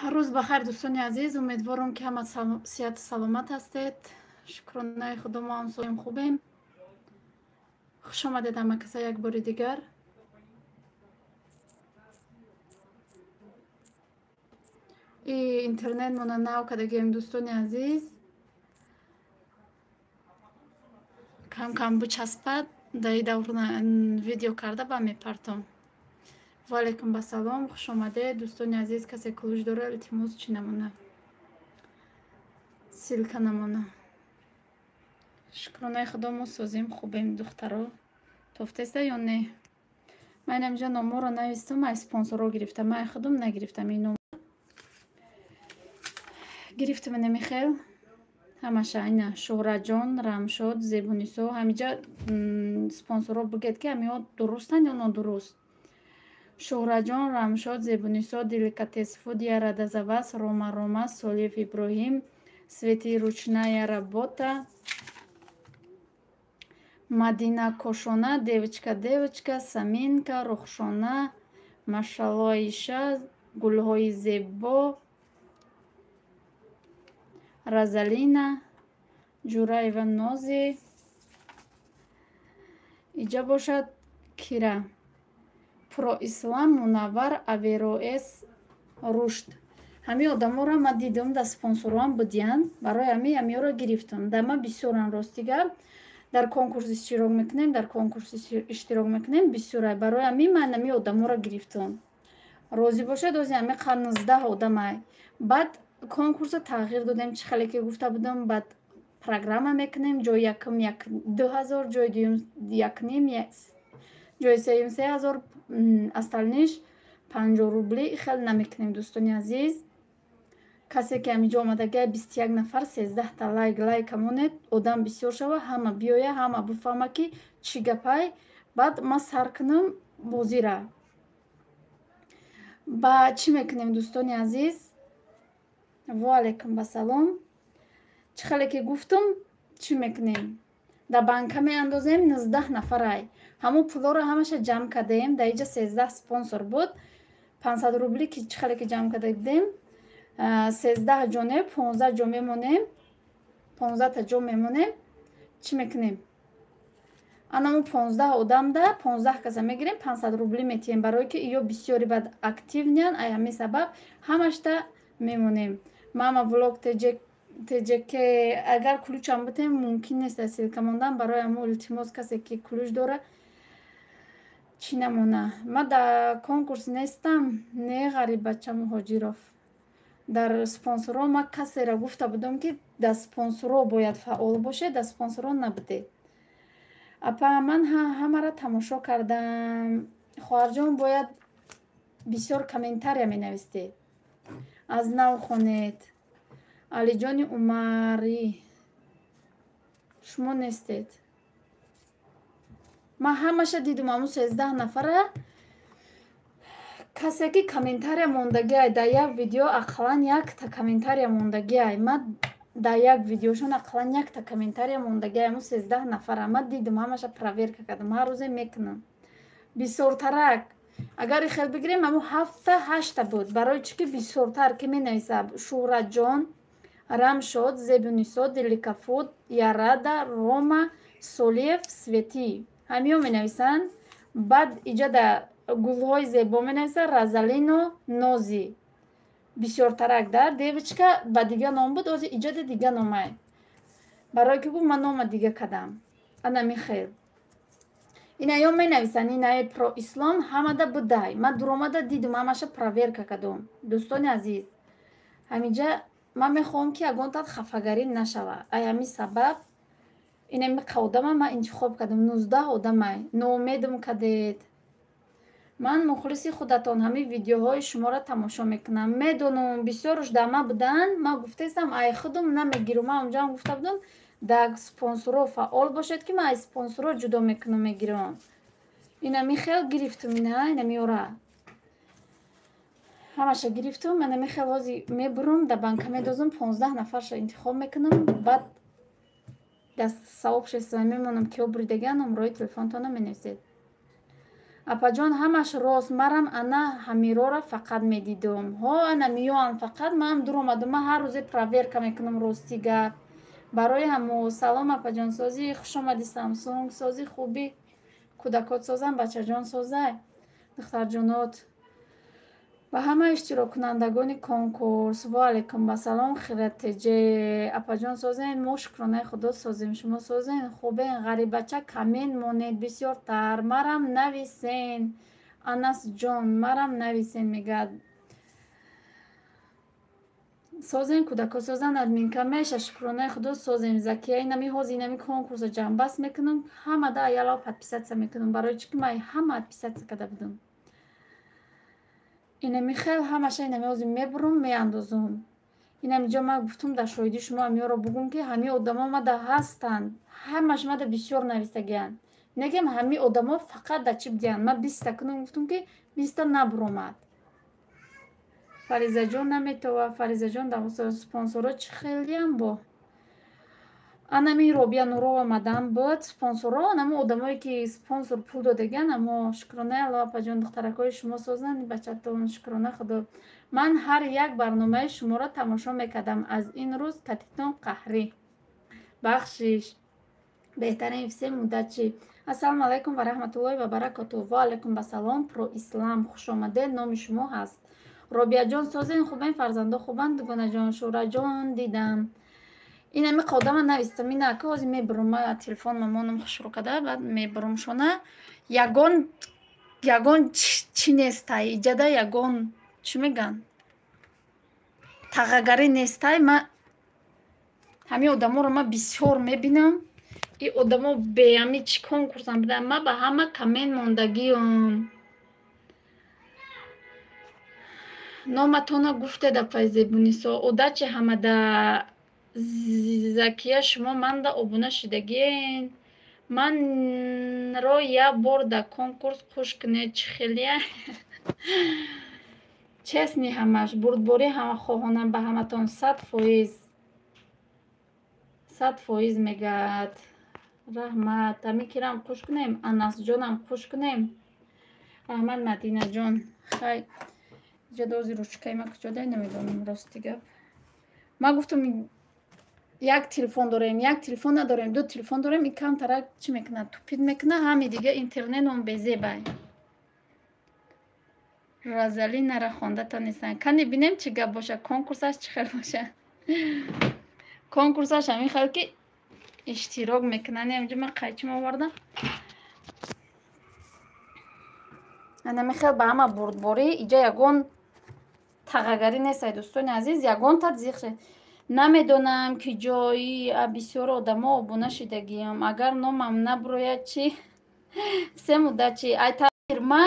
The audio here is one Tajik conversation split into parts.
روز بخیر دوستان عزیز، امیدوارم که همه صحت سلامت هستید. شکرانه خدا ما هم سالم خوبیم. خوش آمدید همه کسا یک بار دیگر. ای اینترنت مونه نو کدگیم دوستان عزیز، کم کم بچسبد در دوران ویدیو کرده با میپرتم. و علیکم با سلام، خوش آمده دوستان عزیز. کسی کلوش داره التماس چی نمونه سیلکه نمونه. شکرانه خدا ما سازیم خوبیم دخترها. توفتسته یا نه؟ من اینجا نامو رو نویستم، من اسپانسر رو گرفتم، من خودم نگرفتم. این نامو گرفتم نمیخیل همشه اینا شهرت جان، رمشاد، زیبونیسو همینجا اسپانسر رو بگید که همین درستن یا نادرست. شهرت جان، رمشاد، زیبونیسو، деликатес фуд, Ярада за вас, Рома, Солиев Иброхим, Свети ручная работа, Мадина Кошона, девочка, Саминка, Рухшона, Машало Иша, Гульхои Зебо, Розалина, Джураева Нози, иҷа бошад Кира, Про Ислам Мунаввар Авероэс Рушд. ҳамин одаморо ман дидам, дар спонсорам будиян, барои ҳамиро гирифтам. Дар ман бисёран ростига дар конкурс иштирок мекунем, дар конкурс иштирок мекунем бисёрай. Барои ҳамин ман ҳамин одаморо гирифтам. Розӣ бошед, ози ҳамин 19 одамай. Баъд конкурса тағйир додем, чӣ хеле ки гуфта будам, баъд программа мекунем, ҷои якум 2000, ҷои дуюм 1,5, ҷои сеюм 3000, остальниш 50 рубли. хеле намекунем достони азиз. касе ки ҳаминҷо омадагия 21 нафар 13 та лайк амонед, одам бисёр шава, ҳама биёя, ҳама буфаҳма ки чӣ гапай. баъд ман сар кунам бозира. ба чӣ мекунем достони азиз? ва алейкум ба салом. чӣ хеле ки гуфтам, чӣ мекунем? дар банка меандозем 19 нафарай. ҳамун пулоро ҳамаша ҷамъ кардем. дар инҷа 13 спонсор буд. 500 рубли ки чӣ хеле ки ҷамъ карда будем, 13 ҷонеб 15 ҷо мемонем, 15 та ҷо мемонем. чӣ мекунем? анаму 15 одамда 15 каса мегирем, 500 рубли метиҳем, барое ки ё бисёри баъд активнян. ай ҳамин сабаб ҳамашта мемонем. мама влог тҷк агар ключам битем мумкин нест силка мондан. барои ҳамун илтимос касе ки ключ дора чӣ намона. ман дар конкурс нестам, не ғарибача муҳоҷиров. дар спонсорҳо ман касеро гуфта будам ки дар спонсорҳо бояд фаъол бошед, дар спонсорҳо набудед. апа ман ҳамаро тамошо кардам. хоҳарҷон бояд бисёр комментария менавистед, аз нав хонед. алиҷони умарӣ шумо нестед. ман ҳамаша дидум ҳамун 13 нафара касе ки комментария мондагиай. дар як видео ақаллан якта комментария мондагиай. ман дар як видеошон ақаллан якта комментария мондагиай. ҳамун 13 нафара ман дидум, ҳамаша проверка кардам, ҳар рӯзе мекунам. бисёртарак агар хел бигирем ҳамун 7-8 буд. барои чӣ ки бисёртар ки менависа шуҳратҷон, рамшод, зебунисо, деликафуд, ярада, рома, солиев, свети ҳамиё менависанд. баъд иҷа дар гулҳои зебо менависа розалино, нози. бисёртарак да девочка ба дига ном буд, ози иҷоди дига номай. барое ки гуфт ман нома дига кардам. ана михел инаё менависанд. инаи про ислом ҳамада будай. ман дуромада дидум, ҳамаша проверка кардам. дӯстони азиз, ҳаминҷа ман мехоҳам ки ягонтан хафагарӣ нашава. ай ҳамин сабаб инамиқа одама ман интихоб кардам. 19 одамай. ноумедам кардед. ман мухлиси худатон ҳамин видеоҳои шуморо тамошо мекунам. медонам бисёрш дар ман буданд. ман гуфтаистам ай худам намегирам. ман онҷам гуфта будам дар спонсорҳо фаъол бошед ки ман аз спонсорҳо ҷудо мекунам, мегирам. ина михел гирифтам. инамиёра ҳамаша гирифтам. ана михел ҳози мебурам, дар банка медозам, 15 нафарша интихоб мекунам. баъд дар сообщество мемонам, киё буридаги номерои телефонтона менависед. апаҷон ҳамаш рост. Марам ана ҳамирора фақат медидум. Ҳо ана миёан фақат ман дур омадум. Ман ҳар рӯзе проверка мекунам рости гап. барои ҳамо салом апаҷон сози хуш омади Samsung, сози хуби кӯдакот созам, бачаҷон созай, духтарҷонот. ба ҳама иштироккунандагони конкурс ва алайкум басалом. хиратеҷе апаҷон созен, мо шукронаи худо созем, шумо созен, хубен, ғарибача камен монед бисёртар. Марам нависен, Анасҷон, марам нависен мегӯяд. созен, кӯдакот созан, админка меша, шукронаи худо созем. Закия инами ҳози инами конкурса ҷамъбаст мекунам, ҳама да яла подписатсия мекунам, барои чӣ ки ман ҳама подписатсия карда будам. инами хел ҳамаша инами ҳози мебурум, меандозум. инамиҷо ман гуфтум дар шоҳидӣ шумо ҳамиёро бугум ки ҳами одамо мада ҳастанд, ҳамаш мада бисёр навистагиянд. Негем ҳами одамо фақат дар чӣ будиянд. Ман 20 кунум, гуфтум ки 20 набуромад. Фаризаҷон наметова, Фаризаҷон давоса спонсорро чӣ хелиям бо. Анами Робия Нурова мадан буд, спонсорро, анами одамое ки спонсор пул додагиянд, амо шукронаи Аллоҳ апаҷон, духтаракҳои шумо созанд, бачатон, шукрона худо. Ман ҳар як барномаи шуморо тамошо мекардам. Аз ин рӯз катитон қаҳрӣ. Бахшиш. Беҳтарин ифсем муддатчӣ. Ассалому алайкум ва раҳматуллоҳи ва баракатуҳ. Ва алайкум басалом. Про Ислам хушомадед. Номи шумо ҳаст. Робияҷон созен, хубен, фарзандо хубанд, Дугонаҷон, Шӯраҷон дидам. инами қодама навистам, ина ака ҳози мебурум, ма телефон мамонам хушрӯ када, баъд мебурумшона. ягон чӣ нестай, иҷада ягон чӣ меган? Тағагарӣ нестай. Ма ҳами одаморо ма бисёр мебинам. И одамо беами чӣ конкурсам будам. Ма ба ҳама камен мондагиём. номатона гуфтеда Файзебунисо, удачи ҳамада Закия шумо манда обуна шидагиен. Манро як бор дар конкурс хуш кунед, чӣ хелия. честни ҳамаш, бурдборӣ ҳама хоҳонам ба ҳаматон 100% мегӯяд. раҳмат. Амикирам хуш кунем, Анасҷонам хуш кунем. раҳмат Мадинаҷон. хай ҷадози ручкаи ма куҷодай намедонам рости гап. ма гуфтам як телефон дорем, як телефон надорем, ду телефон дорем. ин камтарак чӣ мекунад? Тупид мекунад. ҳами дига интернетом безебай. Розалинаро хонда тонистан. Кани бинем чӣ гап боша. Конкурсаш чӣ хел боша. конкурсаш ҳамин хел ки иштирок мекунанд. амҷо ман қайчим овардам. анами хел ба ҳама бурдборӣ. иҷа ягон тағагарӣ нестай дӯстони азиз. ягонта зихше. намедонам ки ҷои бисёр одамо обуна шидагиам. агар номам набурояд чӣ? се муддат чӣ? айтаир ма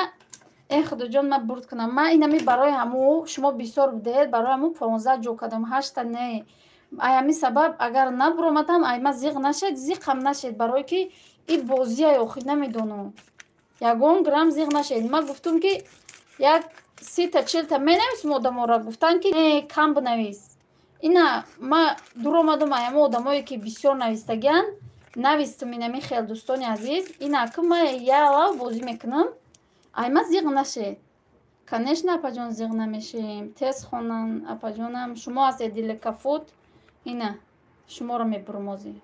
худоҷон ма бурд кунам. ма инами барои ҳамо шумо бисёр будед. барои ҳамо 15 ҷо кардам, 8 не. ай ҳамин сабаб агар набуромадам ай ма зиқ нашед, зиқам нашед, барое ки и бозия охир намедонам. ягон грамм зиқ нашед. ма гуфтум ки як 30-40 менависм. одаморо гуфтанд ки не кам бинавис. ина ма дур омадам ай ҳамо одамое ки бисёр навистагиянд навистум. инами хел дӯстони азиз. ина ки ма яла бозӣ мекунам. ай ма зиқ нашед. конечно апаҷон зиқ намешем. тез хонан апаҷонам. шумо ҳастед дили кафут. ина шуморо мебурам озӣ.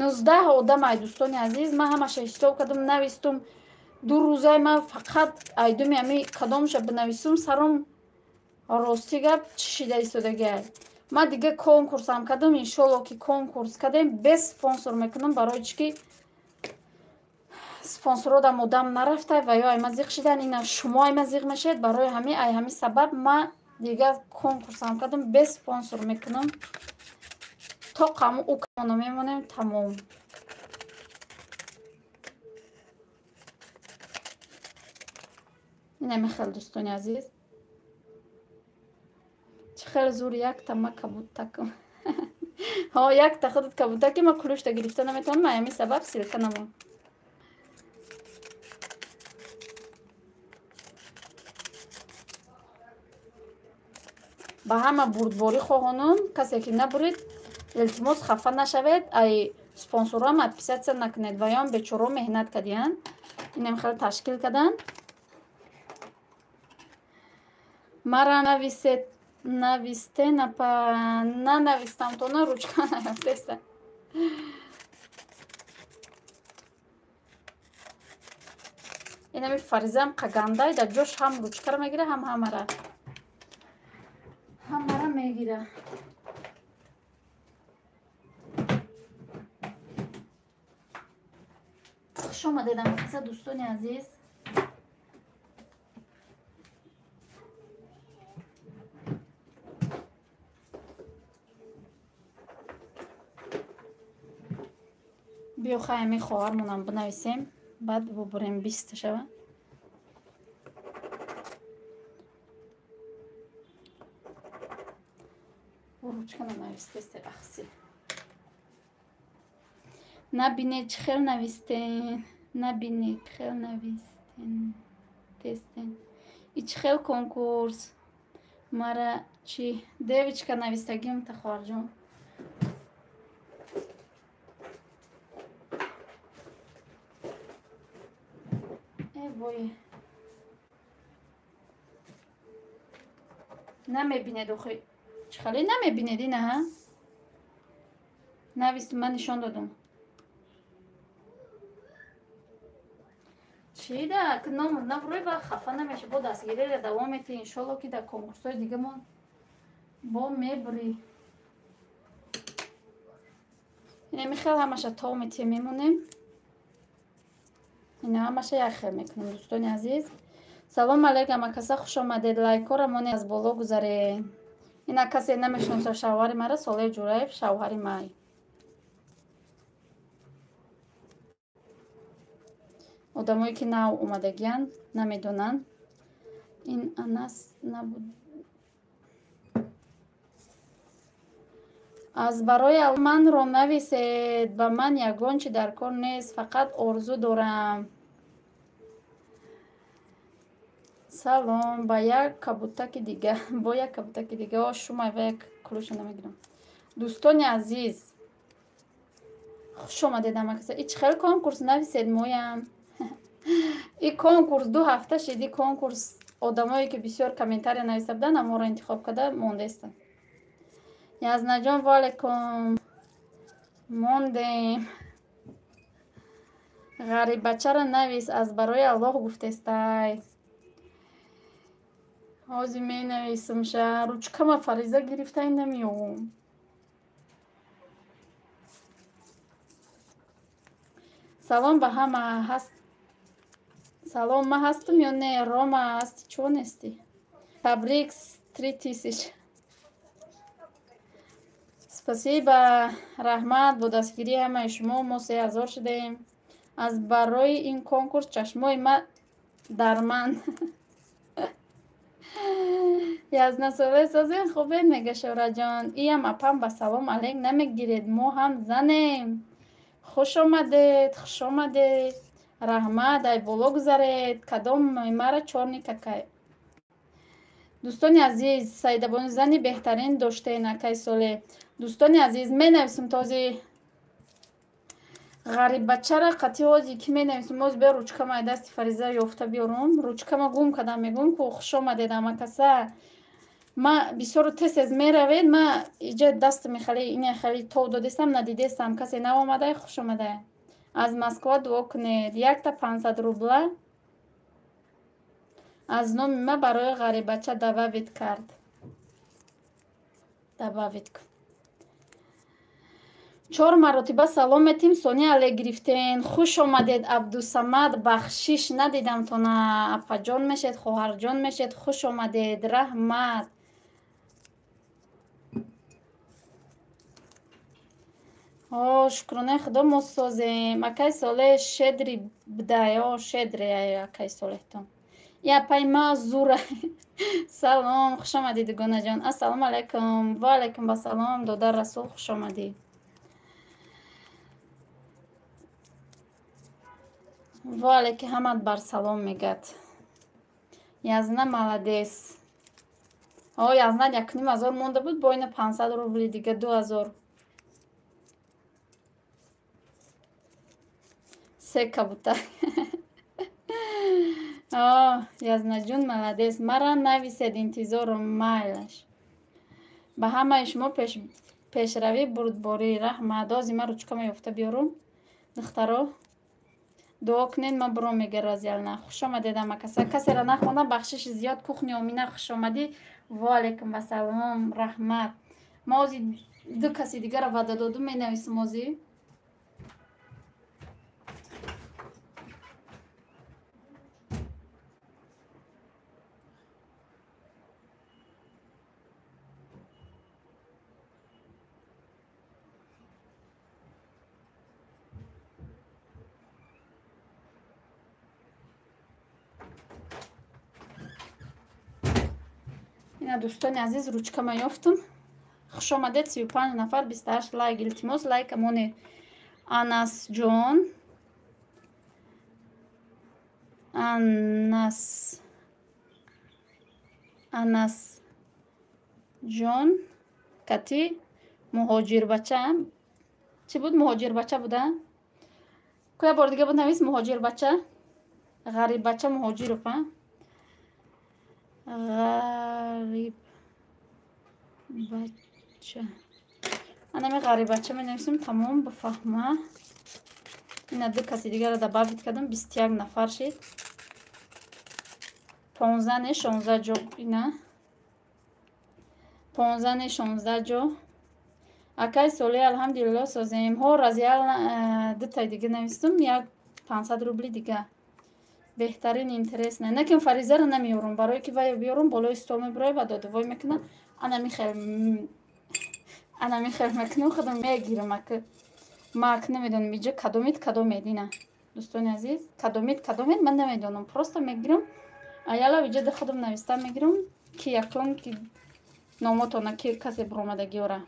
нуздаҳ одам ай дӯстони азиз. ман ҳамаша ҳисоб кардам, навистум. ду рӯзаи ман фақат айдуми ами кадомша бинависум саром рости гап чӣ шида истодагиай. ман дига конкурсам кардам. иншолло ки конкурс кардем без спонсор мекунам, барои чӣ ки спонсорро дам одам нарафта ва ё айма зиқ шидан. ина шумо айма зиқ мешед. барои ҳами сабаб ма дига конкурсам кардам без спонсор мекунам. то қаму у камона мемонем тамом. инами хел дӯстони азиз. чӣ хел зур якта ма кабутакам. ҳо якта худат кабутаки ма кулушта гирифта наметавонам. ма ҳамин сабаб силка намон. ба ҳама бурдборӣ хоҳонам. касе ки набуред илтимос хафа нашавед, ай спонсорам отписаться накунед, ваён бечоро меҳнат кардиян, инам хеле ташкил кардан. Мара нависте нанавистам то на ручка нарафтеста. Инами фаризам қагандай да ҷош ҳам ручкаро мегира, ҳам ҳамара мегира. хуш омадед амакаса дӯстони азиз. биё хайми хоҳармонам бинависем, баъд бубурем 20 шава. ручка нанавистесте ахси. Набинед чӣ хел навистен, набинед чӣ хел навистен тестен. И чӣ хел конкурс? Мара чӣ девичка навистагим та хоҳарҷон. Вой. Намебинед охи. Чӣ хеле намебинед ина, ҳа? Нависту ман нишон додам. Чӣ да наврӯй ва хафа намеша, бо дастгириро давом мети, иншолло ки дар конкурсҳои дигамон бо мебурӣ. Инами хел ҳамаша то мети мемонем. Ина ҳамаша як хел мекунем дӯстони азиз. Салом алейкум акаса, хуш омадед. Лайкора моне аз боло гузаред. Ина касе намешноса шавҳари мара, Солеҳ Ҷураев, шавҳари май. одамое ки нав омадагиянд намедонанд. Ин Анас набуд. аз барои манро нависед, ба ман ягон чи дар кор нест, фақат орзу дорам. Салом, ба як кабутаки дига, бо як кабутаки дига, шумай ва як клуша намегирам. Дӯстони азиз, хуш омадед амакаса. И чӣ хел конкурс нависед моям. И конкурс 2 ҳафта шид, и конкурс одамое ки бисёр комментария нависта буданд, аморо интихоб карда мондаистанд. Язнаҷон ва алейкум. Мондем. Ғарибачара навис, аз барои Аллоҳ гуфтестай. ҳозир менависам ша. Ручкама фариза гирифтай намиёвам. салом ба ҳама ҳаст. Салом, ма ҳастам ё не? Рома ҳасти, чон ҳасти? Табрик 3000. Спасибо, раҳмат, бо дастгирии ҳамаи шумо мо 3000 шудем. аз барои ин конкурс чашмои ма дар ман. Язнасоле созен хубе мега Шӯраҷон. Иям апам ба салом алейк намегиред, мо ҳам занем. хуш омадед, хуш омадед. Раҳмат, ай боло гузаред. Кадом мара чорни какай. дӯстони азиз, Саидабони зани беҳтарин доштаен акай соле. дӯстони азиз, менависам този ғарибачара қатъи ҳозир ки менависам, ҳозир бе ручкама ай дасти фариза ёфта биёрам. Ручкама гум кардам, мегӯям ку хуш омадед амакаса. ма бисёр тез меравед, ма иҷа дастами хеле ина хеле тов додестам, надидестам. Касе навомадай, хуш омадед. аз Москва дуо кунед. Якта 500 рубла аз номи ма барои ғарибача дававид кард. Дававид кун. 4 маротиба салом метим. Сония але гирифтен. хуш омадед. Абдусамад бахшиш надидам то на апаҷон мешед, хоҳарҷон мешед. хуш омадед. Раҳмат. шукронаи худо мо созем. Акай соле шедри бдаё, шедре акай солетон. Я пайма зура. Салом, хуш омадед дугонаҷон. Ассалому алайкум. Ва алайкум ассалом. Додар Расул, хуш омадед. ва алайки ҳамат бар салом мегад. Язна маладес. Язна 1500 монда буд, бо ина 500 рубли дига 2000. се кабутар. Язнаҷон маладес. Мара нависед интизору майлаш. Ба ҳамаи шумо пешравӣ бурдборӣ раҳмат. Ози ма ручка меёфта биёрум. Духтаро дуо кунед, ман буром мегеразялна. Хушомадед амакаса. Касера нахона бахшиши зиёд кухни Омина хушомадӣ. Ва алейкум ассалом, раҳмат. Ма ози ду каси дигара ваъда додум менависам ози. ина дӯстони азиз ручкама ёфтум. Хушомадед 35 нафар 28 лайк. Илтимос лайкамонед. Анасҷон Анасҷон кати муҳоҷирбача. Чӣ буд? Муҳоҷирбача буда? Куя бор дига буд навис муҳоҷирбача? Ғариббача муҳоҷиров, а? Ғариббача. Анами ғариббача менависим, тамом бифаҳма. Ина ду каси дигара дабавит кардам, 21 нафар шид. 15 не 16 ҷо. Ина 15 не 16 ҷо. Акай соли алҳамдулилло созем. Ҳо разиял дутай дига навистум, як 500 рубли дига. Беҳтарин интересна. Накин фаризаро намеёрум, барое ки вай биёрум болои стол мебуроя ва додувой мекунам. Ана михел мекунам, худам мегирам ака. Мак намедонам иҷа кадомед ина. Дӯстони азиз, кадомед ман намедонам. Просто мегирам. Аялав иҷа да худам нависта мегирам ки якон ки номотона ки касе буромадаги ора.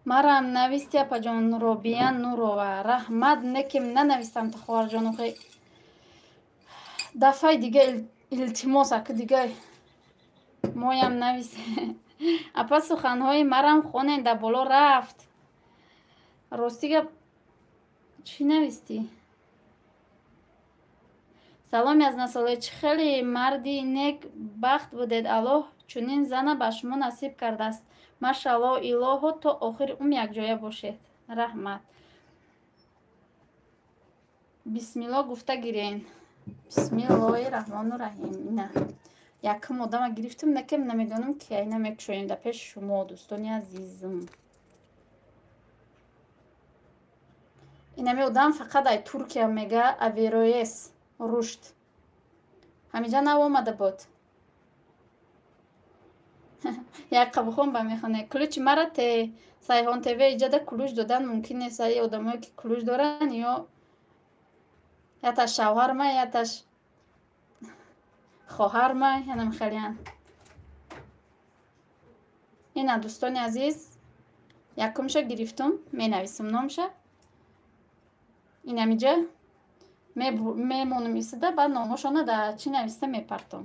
Марам нависти апаҷон Робия Нурова. Раҳмат неким нанавистам та хоҳарҷонухе. Дафъаи дига илтимос ака дига моям навис. Апа суханҳои марам хонен да боло рафт. Ростига чӣ навистӣ? Саломи аз насоле, чӣ хеле марди нек бахт будед. Аллоҳ чунин зана ба шумо насиб кардааст. Машаллоҳ, илоҳо то охири якҷоя бошед. Раҳмат. Бисмиллоҳ гуфта гирен. Бисмиллоҳи раҳмону раҳим. Ина якм одама гирифтум, некем намедонам ки айна мекушоем да пеши шумо, дӯстони азизам. Инами одам фақат ай Туркия мега авероес рушд. Ҳамиҷа нав омада буд. Як қабухон ба мехоне. Ключи мара те Сайҳон ТВ иҷада ключ додан мумкин нест. Ай одамое ки ключ доран ё яташ шавҳар май, яташ хоҳар май, янам хелиян. Ина дӯстони азиз, якумша гирифтум, менависам номша. Инамиҷа мемонам истада, баъд номошона да чӣ нависта мепартом.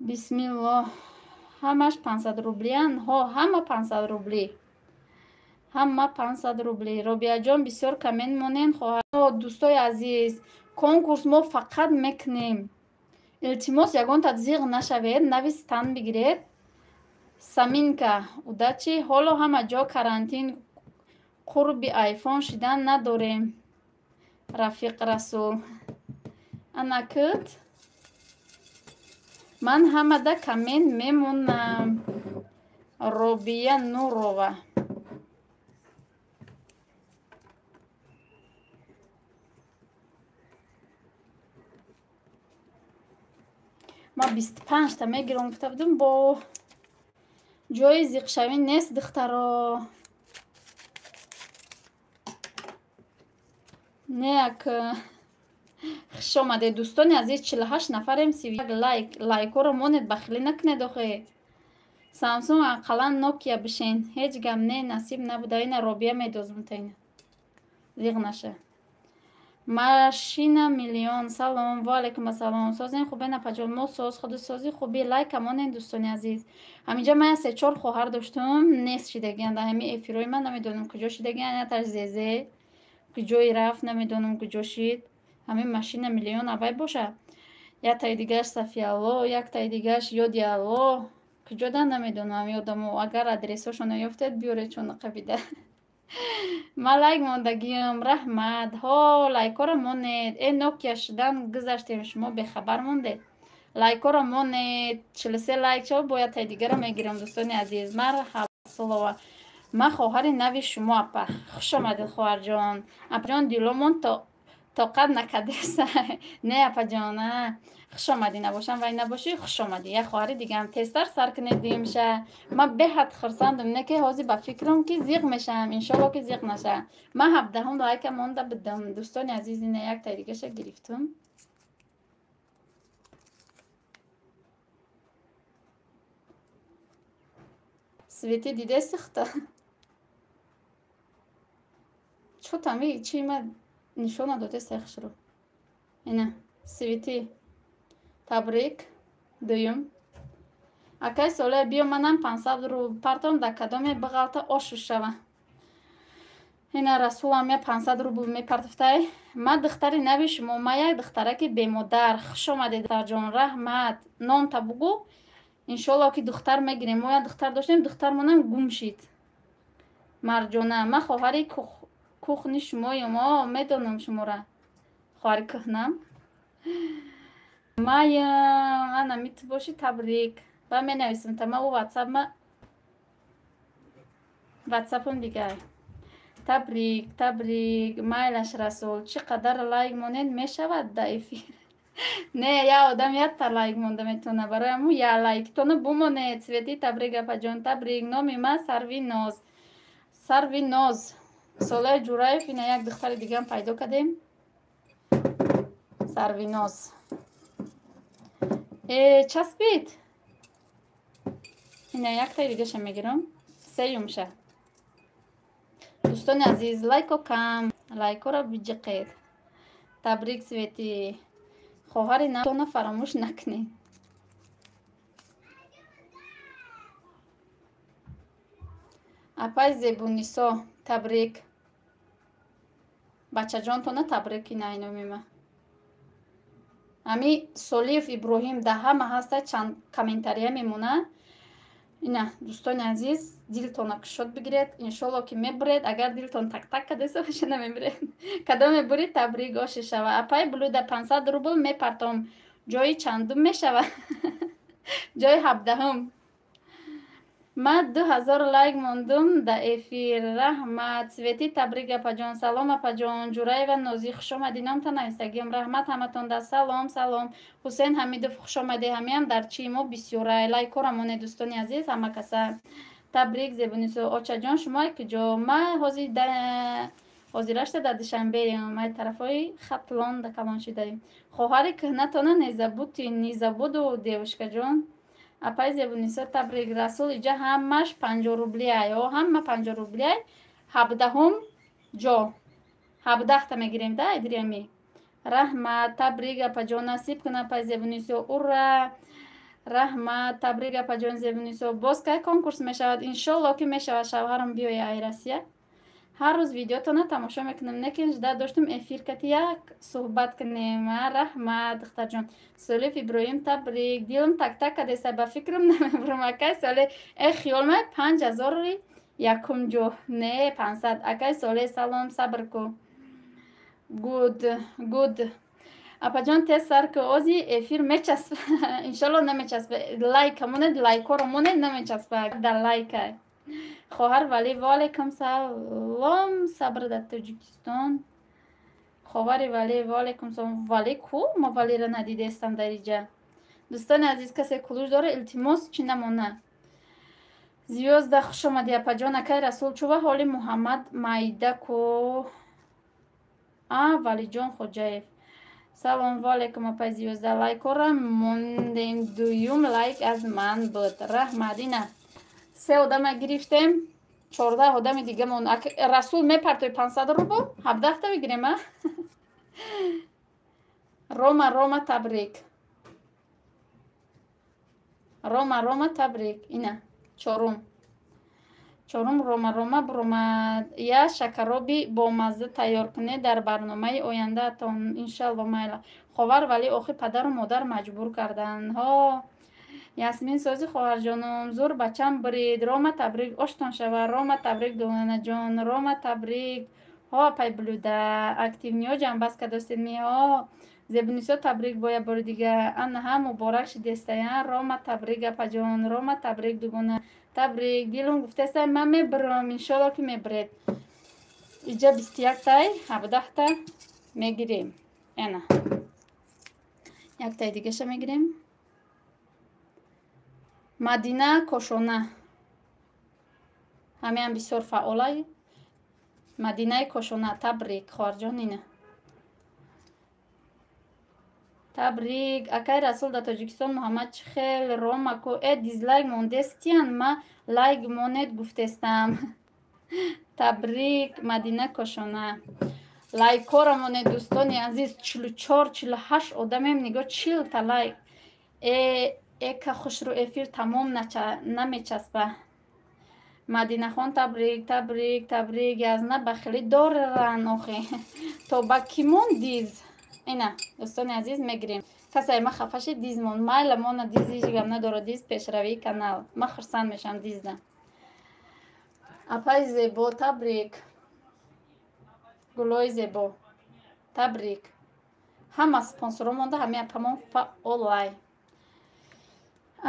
Бисмиллоҳ. Ҳамаш 500 рублиян. Ҳо, ҳама 500 рубли. Ҳама 500 рубли. Робияҷон бисёр камент монен хоҳар. Дӯстои азиз, конкурс мо фақат мекунем. Илтимос ягон татзиқ нашавед, нави стан бигиред. Саминка удачи ҳоло ҳама ҷо карантин, қурби айфон шидан надорем. Рафиқ Расул. Анакут ман ҳамада камент мемонам. Робия Нурова. ма 25 та мегирам гуфта будам, бо ҷои зиқшавӣ нест духтаро. Не як хуш омадед дӯстони азиз. 48 нафарем, 31 лайкоро монед бахилӣ накунед охе. Samsung ақаллан Nokia бишен. Ҳеҷ гап не насиб набуда. Ина Робия медозмута ина. Зиқ наша. Машина миллион. Салом. Ва алейкум ассалом. Созен хубе напаҷон. Мо соз худу созӣ хубе лайк амонен дӯстони азиз. Ҳамиҷа ман 3-4 хоҳар доштум, нест шидагиан. Да ҳами эфирои ман намедонам куҷо шидагиан. Яташ Зезе, куҷое рафт, намедонам куҷо шид. Ҳамин машина миллион авай боша. Яктаи дигааш Сафи Алло, яктаи дигааш Ёди Алло. Куҷода намедонам ёдамо. Агар адресашонро ёфтед биёред чунақа бида. Ма лайк мондагиам, раҳмат. Ҳо, лайкора монед. Нокия шудан гузаштем, шумо бехабар мондед. Лайкора монед. 43 лайк чао бояд таи дигара мегирам дӯстони азиз. Марҳаб солова. Ма хоҳари нави шумо апа. Хуш омадед хоҳарҷон. Апаҷон диломон тоқат накадеса. Не апаҷон, хуш омадӣ. Набошам вай набошӣ, хуш омадӣ. Я хоҳари дигам тезтар сар кунед димша. Ма беҳад хурсандам, не ки ҳозир ба фикрам ки зиқ мешам. Иншолло ки зиқ наша. Ма 17 лайка монда будам. Дӯстони азиз, ина як таи дигаша гирифтам. Свети дидеси хута. Чо тами чи ма нишона доде сехшро. Ина Свети табрик дуюм. Акай соле биё манам 500 ру партом да кадоме бағалта ошу шава. Ина Расулам я 500 рубл мепартифтай. Ма духтари нави шумо, ма як духтараки бемодар. Хуш омадед духтарҷон, раҳмат. Ном та бугу. Иншолло ки духтар мегирем. Мо як духтар доштем, духтармонам гум шид. Марҷона, ма хоҳари кухни шумоем. Медонам шумора. хоҳари кӯҳнам. Маям, ана миту боши табрик. Ба менависам тама у ватсапам дигар. Табрик, майлаш Расул. Чӣ қадар лайк монед мешавад да эфир? Не, я одам ятта лайк монда метавона. Барои аму я лайктона бумонед. Свети табрик апаҷон, табрик. Номи ма Сарвиноз. Сарвиноз. Солаи Ҷураев, ина як духтари дигам пайдо кардем. Сарвиноз. Часпид. Ина яктаи дигаша мегирам. Сеюмша. Дӯстони азиз, лайко кам. Лайкора биҷиқед. Табрик Свети. хоҳари навтона фаромӯш накунед. Апай Зебунисо табрик. бачаҷонтона табрик инай номима. Ами Солиев Иброҳим да ҳама ҳаста чанд комментария мемона. Ина дӯстони азиз, дилтона кушод бигиред. Иншолло ки мебуред. Агар дилтон так кадеса баша намебуред. Кадом мебуред табрик оши шава. Апай Блуда 500 рубл мепартом. ҷои чандум мешава? ҷои 17. ма 2000 лайк мондум да эфир. Раҳмат. Свети табрик апаҷон. Салом апаҷон. Ҷураева Нозӣ хуш омадӣ. Номта навистагиам. Раҳмат ҳаматонда. Салом. Ҳусейн Ҳамидов хуш омадӣ. Ҳамиам дар чии мо бисёрай. лайкора монед дӯстони азиз ҳама каса. Табрик Зебунисо. Очаҷон шумо куҷо? Ма ҳозирашта дар Душанбеям. Май тарафҳои Хатлон да калон шидаем. хоҳари кӯҳнатона Низабуду девушкаҷон. Апай Зебунисо табрик. Расул иҷа ҳамаш 50 рублиай. Ҳама 50 рублиай. 17 ҷо 17 мегирем да идриами. Раҳмат. Табрик апаҷон. Насиб кун апай Зебунисо. ура. Раҳмат. Табрик апаҷон Зебунисо. боз кай конкурс мешавад? Иншолло ки мешавад. шавҳарам биёя ай Россия. ҳар рӯз видеотона тамошо мекунам. Лекин жда доштум эфир кати як суҳбат кунем. Раҳмат духтарҷон. Солиев Иброҳим табрик. дилам так кадеса ба фикрам намебурам. акай Соле хиёл май 5000 якум ҷо. Не 500. акай Соле салом сабр ку. гуд. Апаҷон тез сар ку ози эфир мечаспа. Иншалло намечаспа. лайка монед, лайкора монед намечаспа. да лайка. хоҳар Вали валейкум салом. сабр дар Тоҷикистон. хоҳари Вали валейкум салом. Вали ку? мо Валиро надидестам дар иҷа. дӯстони азиз, касе кулӯш дора? илтимос чӣ намона. Звёзда хуш омадӣ апаҷон. акай Расул чува ҳоли Муҳаммад Майдаку. Валиҷон Хоҷаев. салом валейкум апай Звёзда. лайкора мондем. дуюм лайк аз ман буд. раҳмат. ина 3 одама гирифтем. 14 одами дига мон. Расул мепартои 500 рубл. 17 бигирем. Рома табрик. Рома табрик. ина 4. чорум рома бурома я шакароби бомазза тайёр кунед дар барномаи ояндаатон иншалло. майла ховар вале охи падару модар маҷбур карданд. ҳо ясмин сози хоҳарҷонум зур бачам бирид. рома табрик оштон шава. рома табрик дулонаҷон. рома табрик. ҳо пай блюда активниҳо ҷанбаска достед миҳо зебунисо табрик боя бори дига анаҳа муборак шидестаян. рома табрик апаҷон. рома табрик дугона табрик. дилум гуфтестай ман мебирам иншолло ки мебиред. иҷа 21 тай 17 та мегирем. ана яктай дигаша мегирем. мадина кошона ҳамеам бисёр фаъолай. мадинаи кошона табрик хоҳарҷон ина табрик. акай расул да тоҷикистон муҳаммад чихел рома ко дизлайк мондестиян ма лайк монед гуфтестам. табрик мадина кошона лайкора монед дӯстони азиз 44-48 одамем нигоҳ 40 та лайк эка хушру эфир тамом намечаспа. мадинахон табрик табрик табрик язна бахили дораран охе то ба кимон диз ина дӯстони азиз мегирем. касае ма хафаши дизмон майла мона дизи жигам надора диз пешравии канал ма хурсанд мешам дизда. апай зебо табрик. гулои зебо табрик. ҳама спонсоро монда ҳамеа тамом фаъолай.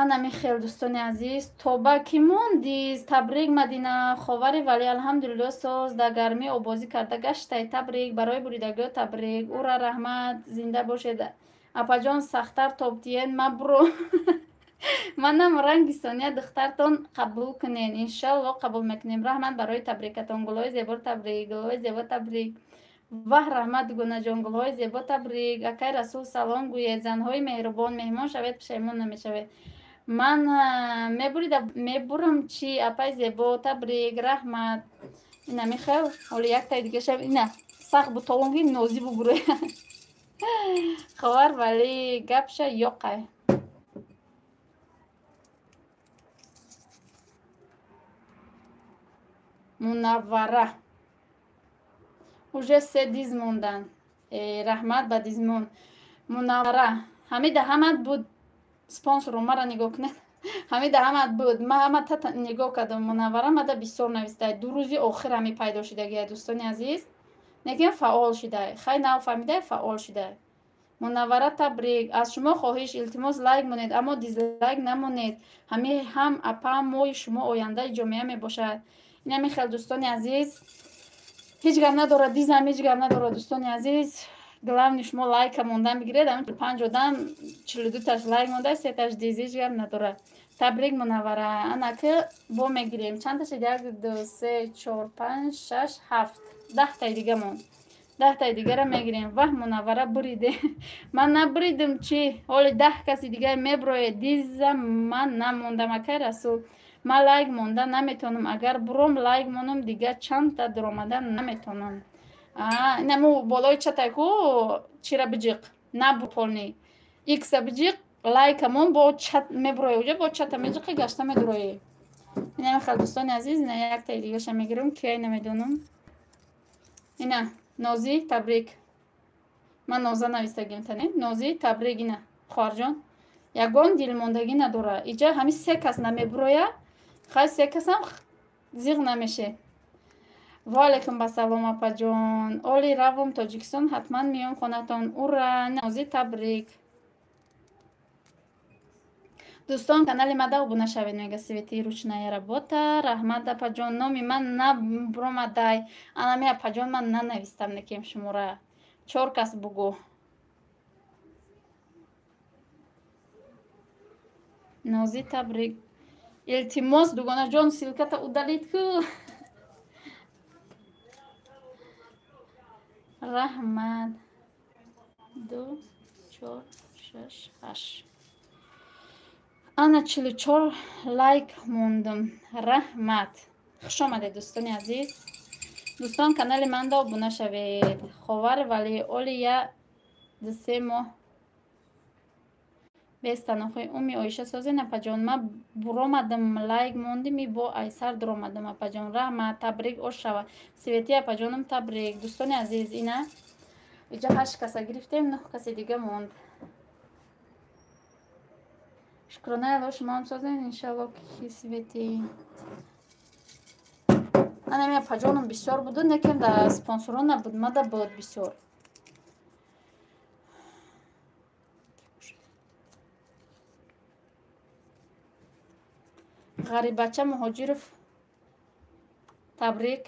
ана михел дӯстони азиз тоба кимон диз табрик. мадина ховари вале алҳамдулилло соз да гармӣ обозӣ карда гаштай табрик. барои буридагиҳо табрик. ура раҳмат зинда бошед. апаҷон сахтар топтиен ма буро манам ранги сония духтартон қабул кунен иншалло қабул мекунем. раҳмат барои табрикатон. гулҳои зебо табрик. гулҳои зебо табрик. ваҳ раҳмат гунаҷон гулҳои зебо табрик. акай расул салом гӯед. занҳои меҳрубон меҳмон шавед пушаймон намешавед. ман мебурам чи апай зебо табрик. раҳмат. ина михел ҳоли яктай дигаша ина сахт бутолонги нози бубуре ховар вали гапша ёқай. мунаввара уже 3 диз мондан. раҳмат ба дизмон. мунаввара ҳамида ҳамат буд спонсоро мара нигоҳ кунед. ҳамида ҳамат буд ма ҳамат нигоҳ кардам. мунаввара мада бисёр навистай. 2 рӯзи охир ҳами пайдо шидагия дӯстони азиз. некин фаъол шидай. хай нав фаҳмидай фаъол шидай. мунаввара табрик. аз шумо хоҳиш илтимос лайк монед аммо дизлайк намонед. ҳами ҳам апа мои шумо ояндаи ҷомеа мебошад. ина михел дӯстони азиз ҳеҷ гап надорад дизам ҳеҷ гап надорад дӯстони азиз. главни шумо лайка мондан бигиред. 5 одам 42 таш лайк монда 3 таш диз ҳеҷ гап надорад. табрик мунаввара. анаки бо мегирем чанд ташид 1 2 3 4 5 6 7 10 таи дига монд. 10 таи дигара мегирем. ваҳ мунаввара буриде. ман набуридим чи ҳоли 10 каси дигаи меброед. диза ман намондам акай расул. ман лайк монда наметонам. агар буром лайк монам дига чанд та дуромада наметонам. инаму болои чатайку чира биҷиқ набу полни икса биҷиқ лайкамон бо чат меброи уҷа бо чата миҷиқи гашта медурои. ина михел дӯстони азиз ина яктаи дигаша мегирам кия намедонам. ина нози табрик. ман ноза навистагим тане. нози табрик. ина хоҳарҷон ягон дилмондагӣ надора. иҷа ҳами 3 кас намеброя. хай 3 касам зиғ намешед. ваалайкум басалом апаҷон. оли равом тоҷикистон ҳатман миём хонатон. ура нози табрик. дӯстон канали мада обуна шавед. мега свети ручная работа. раҳмат апаҷон. номи ман набромадай. анами апаҷон ман нанавистам некем шумора 4 кас бугӯ. нози табрик. илтимос дугонаҷон силката удалидку. раҳмат. 2 4 6 8 ана 44 лайк мондам. раҳмат. хуш омадед дӯстони азиз. дӯстон канали манда обуна шавед. ховар вали олия 3 моҳ бестанохи уми Оиша созе напаҷон ма буромадам лайк мондими бо айсар дуромадам апаҷон раҳмат табрик ош шава свети апаҷонам табрик. дӯстони азиз ина иҷа 8 каса гирифтем 9 каси дига монд. шукронаи алло шумоам созен иншалло ки свети анами апаҷонам бисёр буду некем да спонсорон набуд мада буд бисёр. ғарибача муҳоҷиров табрик.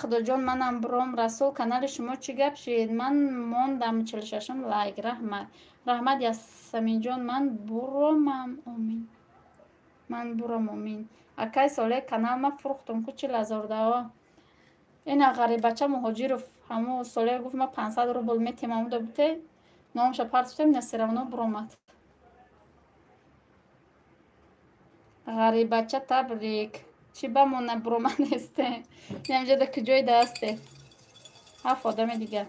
худоҷон манам буром расул канали шумо чӣ гап шид ман мондам 46 лайк раҳмат. раҳмат ясаминҷон ман буромам омин ман бурам омин акай соле канал ма фурӯхтум ку 40,000 дао. ина ғарибача муҳоҷиров ҳамо соле гуфт ма 500 рубл метемамуда буте номша партуфтем насиравно буромад. ғарибача табрик чи ба мо набуромадесте намҷада куҷои дасте 7 одами дигар.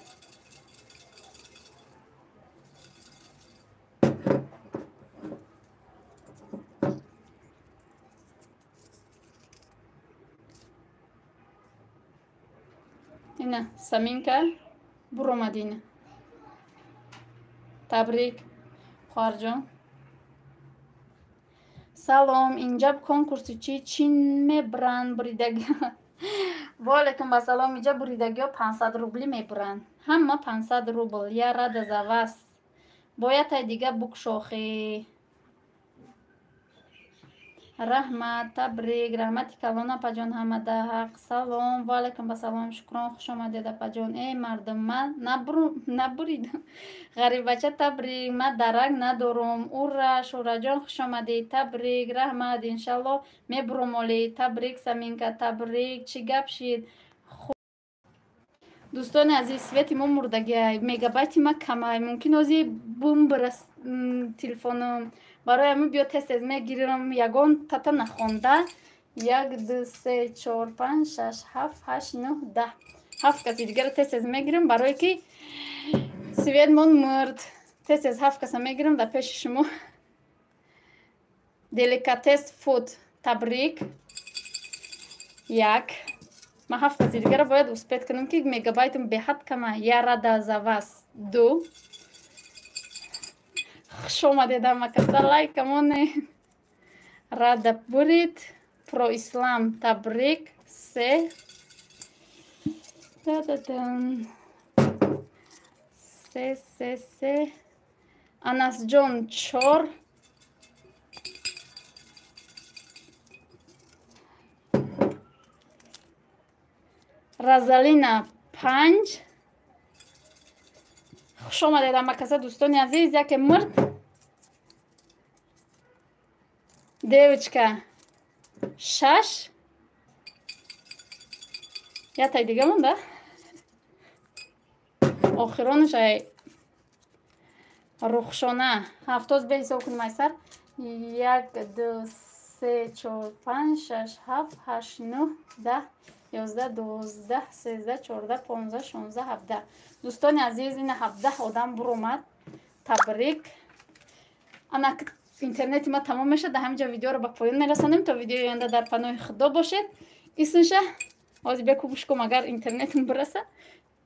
ина саминка буромадина табрик хоҳарҷон. салом инҷа конкурси чин мебуранд буридаги волейкум ассалом инҷа буридагиҳо 500 рубли мебуранд ҳама 500 рубл я рада за вас боятай дига букшохи раҳмат табрик раҳмати калон апаҷон ҳамада ҳақ. салом валейкум ассалом шукрон хушомадед апаҷон. мардум ман набуридам. ғарибача табрик ма дарак надорум. ура шӯраҷон хушомадед табрик раҳмат иншалло мебурумолӣ табрик саминка табрик чӣ гап шид. дӯстони азиз свети мо мурдагиай мегабайти ма камай мумкин ози бумбрас телефоном барои ҳамин биё тез мегирам ягон тата нахонда 1 2 3 4 5 6 7 8 9 10 7 каси дигар тез мегирам барое ки светмон мурд тез 7 каса мегирам дар пеши шумо. деликатес фуд табрик 1 ма 7 каси дигара бояд успед кунам ки мегабайтам беҳад кама. я рада за вас 2 хуш омадед ҳамакаса лайкамоне рада бурид про ислам табрик 3 се анасҷон 4 разалина 5 хуш омадед ҳамакаса дӯстони азиз. яке мурд девочка 6 ятай дига монда охиронаш ай рухшона 70 беҳисоб кунем айсар 1 2 3 4 5 6 7 8 9 10 11 12 13 14 15 16 17 дӯстони азиз ина 17 одам буромад табрик. ана интернети ма тамом мешад ҳаминҷа видеоро ба поён мерасонем то видеои оянда дар паноҳи худо бошед. исмша ҳозир беку гӯш кум агар интернетм бираса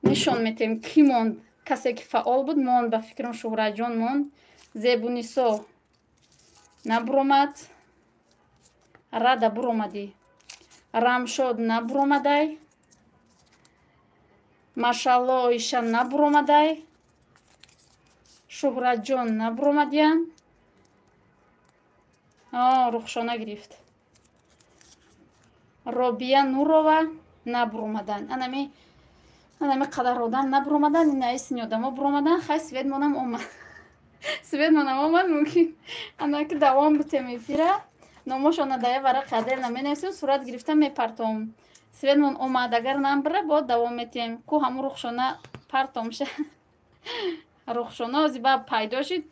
нишон метем ки монд касе ки фаъол буд монд ба фикрам шӯҳраҷон монд зебунисо набуромад рада буромадӣ рамшод набуромадай машалло оиша набуромадай шӯҳраҷон набуромадиян рухшона гирифт робия нурова набуромадан анами қадар одам набуромадан ина исни одамо буромадан хай светмонам омад светмонам омад мумкин анаки давом бутем эфира номошона дая варақ қадел наменависем сурат гирифта мепартом светмон омад агар намбира бо давом метем ку ҳамун рухшона партомша рухшона озиба пайдо шид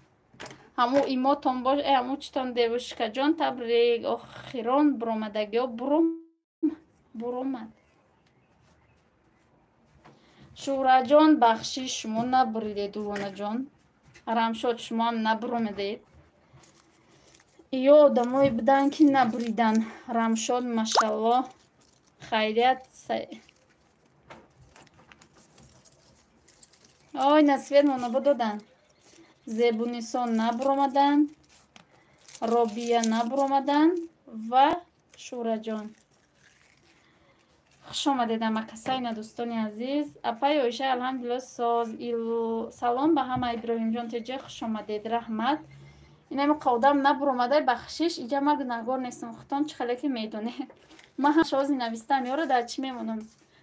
ҳамун имотон бош ҳамун читон девушкаҷон табрик охирон буромадагиҳо буромад шӯҳраҷон бахшиш шумо набуридед дувонаҷон рамшод шумоам набуромадед. ё одамое буданд ки набуридан. рамшод машаллоҳ хайрият. ой насвет монобо доданд. зебунисон набуромаданд, робия набуромаданд ва шӯраҷон. хуш омадед амакасайна дӯстони азиз. апаи оиша алҳамдулилло соз салом ба ҳама. иброҳимҷон теҷа хуш омадед. раҳмат. инами қавдам набуромадай бахшиш иҷа маг нагор нестам. хутон чӣ хеле ки медонед ман ҳам шози навистам ёро дар чӣ мемонам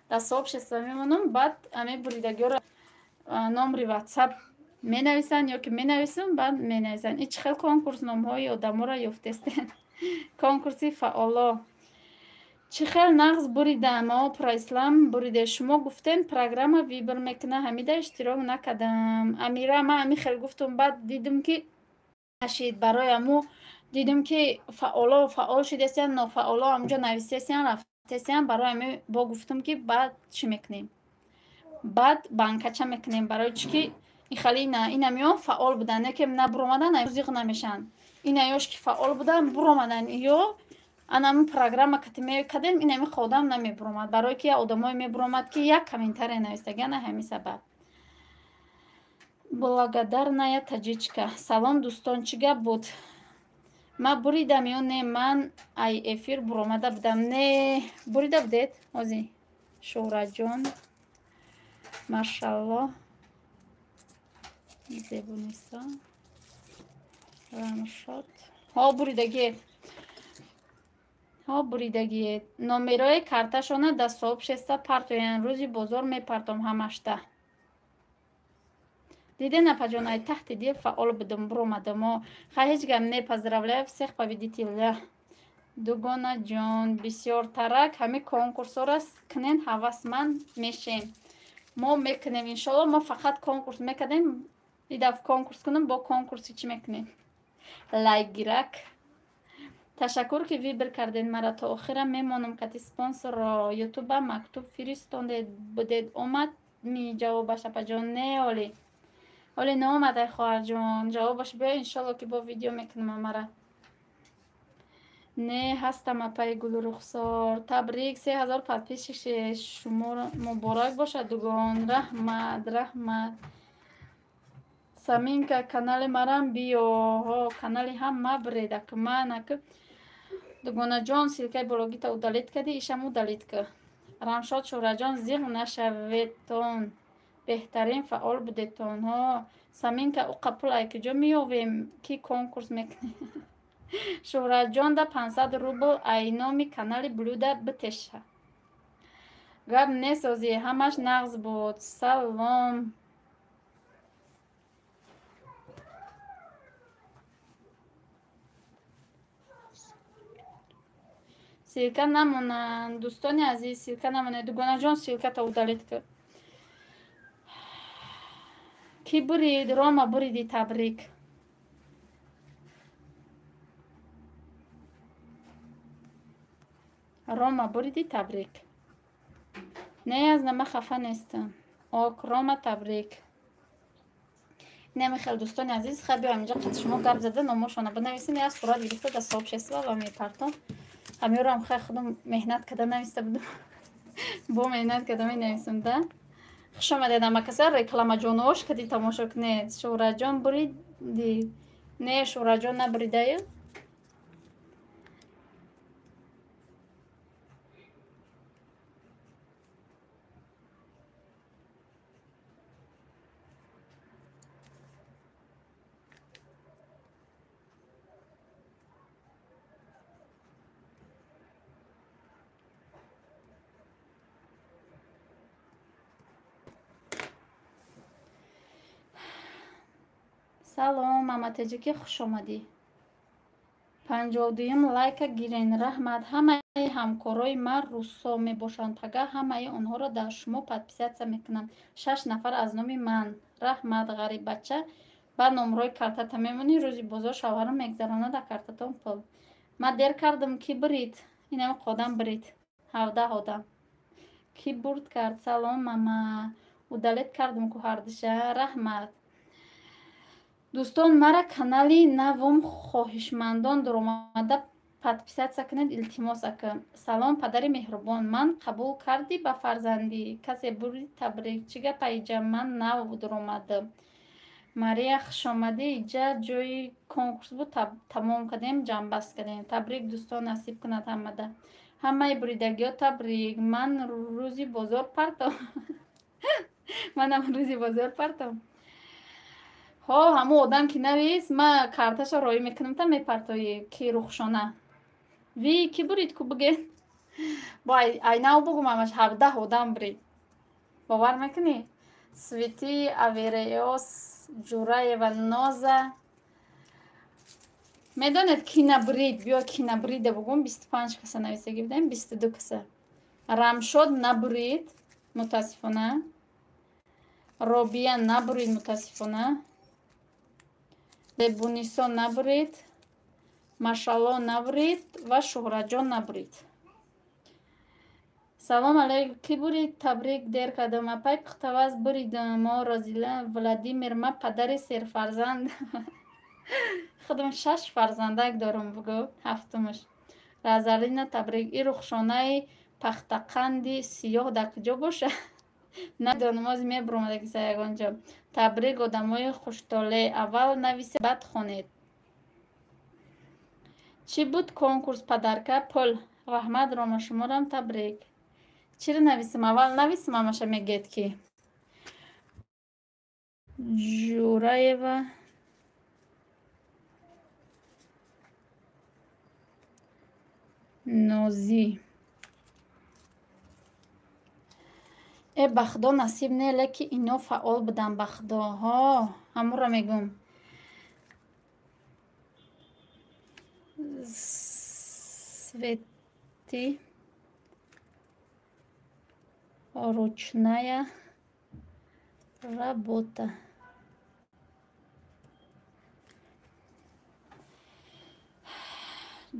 дар сообщество мемонам. баъд ами буридагиёро номри ватсап менависанд ё ки менависам баъд менависанд и чӣ хел конкурс номҳои одаморо ёфтестед. конкурси фаъоло чӣ хел нағз буридам. про ислам буриде. шумо гуфтен программа вибр мекуна ҳамида иштирок накардам. амира ман ами хел гуфтум баъд дидум ки ашид барои аму дидум ки фаъол шудесиян нофаъоло амуҷо навистесиян рафтесиян. барои ами бо гуфтум ки баъд чӣ мекунем. баъд банкача мекунем. барои чӣ ки ихали инамиё фаъол будан некем набуромадан зиқ намешан. инаёш ки фаъол будан буромадан ё анаму программа кати мекадем инами ходам намебуромад. барое ки одамое мебуромад ки як комментария навистагана ҳами сабаб. благодарная таҷичка. салом дӯстон чӣ гап буд. ма буридам ё не. ман ай эфир буромада будам. не бурида будед ози шӯраҷон машаллоҳ зебуниса рамшод ҳо буридагиед. ҳо буридагиед. номерои карташона да сообщества партоян. рӯзи бозор мепартом ҳамашта. диден апаҷон ай таҳти дил фаъол будам буромадамо. хай ҳеҷ гап не. поздравляю всех победителя. дугона ҷон бисёр тарак. ҳами конкурсора кунен ҳавасманд мешем. мо мекунем иншоалло. мо фақат конкурс мекардем. идаф конкурс кунем. бо конкурси чӣ мекунем. лайк гирак. ташаккур ки вибр кардед мара. то охирам мемонам кати спонсорро ютуба мактуб фиристонед будед. омад ми ҷавобаш апаҷон. не оли оли наомадай хоҳарҷон. ҷавобаш биё иншоалло ки бо видео мекунам мара. не ҳастам апаи гулрухсор. табрик 3000 подписчик шумо муборак бошад дугон. раҳмат раҳмат. саминка канали марам биё. канали ҳам мабредак манак дугонаҷон силкаи бологита удалит кади ишам удалит ка. рамшод шӯраҷон зиқ нашаветон. беҳтарин фаъол будетон. саминка уқапулай куҷо меёвем ки конкурс мекунем. шӯраҷон да 500 рубл айноми канали блюда битеша. гап нест ози ҳамаш нағз буд. салом. силка намонанд дӯстони азиз. силка намонед. дугонаҷон силката удалит кар. ки бурид. рома буриди. табрик. рома буриди. табрик. не аз нама хафа нестам. ок рома табрик. намехел дӯстони азиз хай биём инҷа қати шумо гап зада номошона бинависед. аз сурат гирифта дар сообщества ва мепартом. ҳамёрам хай худам меҳнат карда нависта будам. бо меҳнат карда менависам да. хуш омадед амакаса. рекламаҷонош кади тамошо кунед. шӯраҷон буриди. не шӯраҷон набуридаю. салом маматаҷики хуш омадӣ. 52 лайка гирен. раҳмат. ҳамаи ҳамкорои ман руссо мебошанд. пага ҳамаи онҳоро дар шумо подписатсия мекунам. 6 нафар аз номи ман. раҳмат ғарибача. ба номрои картата мемонӣ. рӯзи бозор шавҳарам мегзаронад дар картатон пул. ман дер кардам ки бурид. инами қодам бурид. 17 одам ки бурд кард. салом мама. удалит кардам кӯҳардиша. раҳмат. дӯстон, мара канали навум хоҳишмандон дуромада подписатсия кунед, илтимос акам. Салом падари меҳрубон, ман қабул кардӣ ба фарзандӣ? Касе бури табрик. Чӣ гапа иҷа? Ман нав дуромадам. Мария хушомадӣ. Иҷа ҷои конкурс буд, тамом кардем, ҷамъбаст кардем. Табрик дӯстон, насиб кунад ҳамада. Ҳамаи буридагиҳо табрик. Ман рӯзи бозор партам. Манам рӯзи бозор партам. ҳо ҳамун одам ки навист, ман карташа роӣ мекунам, та мепартоӣ ки рухшона. Ви ки бурид ку бигӯ? Бо айнав бугум ҳамаш 17 одам бурид. Бовар мекунӣ? Светӣ, Авереос, Ҷураева Ноза. Медонед ки набурид? Биё ки набурида бугум. 25 каса нависагӣ будем, 22 каса. Рамшод набурид, мутаассифона. Робия набурид, мутаассифона. Бебунисо набурид, Машалло набурид ва Шуҳраҷон набурид. Салом алейкум. Ки бурид? Табрик дер кардам. Апай пухтаваст буридам. Мо Розила Владимир, ма падари серфарзанд. Худам 6 фарзандак дорам бугӯ, ҳафтумаш. Разалина табрик. И рухшонаи пахтақанди сиёҳ дар куҷо боша? Надонам, ози мебуромада киса ягонҷо. Табрик одамои хуштоле. Аввал нависед, баъд хонед. Чӣ буд конкурс падарка? Пул. Раҳмат рома шуморам табрик. Чиро нависам? Аввал нависам, ҳамаша мегӯед ки. Ҷураева Нозӣ. Ба худо насиб не, леки ино фаъол будан ба худо. Ҳо, ҳамонро мегӯм. Свети ручная работа.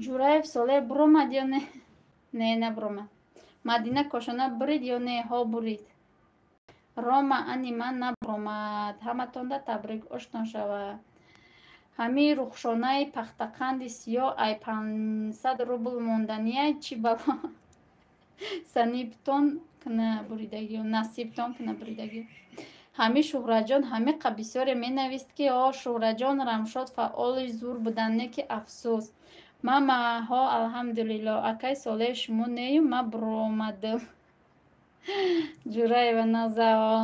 Ҷураев Солеҳ буромад ё не? Не, набуромад. Мадина Кошона бурид ё не? Ҳо, бурид. Рома Анима набуромад. Ҳаматонда табрик, ошно шава. Ҳамин рухшонаи пахтақанди сиёҳ ай 500 рубл монданияй чӣ бало? Санибтон кна буридагиё, насибтон кна буридагиё. Ҳами Шуҳраҷон, ҳамиқа бисёре менавист ки о Шуҳраҷон Рамшод фаъоли зур будан, не ки афсӯс. Мама ҳо алҳамдулилло. Акай Солеҳ шумо нею, ма буромадам. Ҷураева Назао.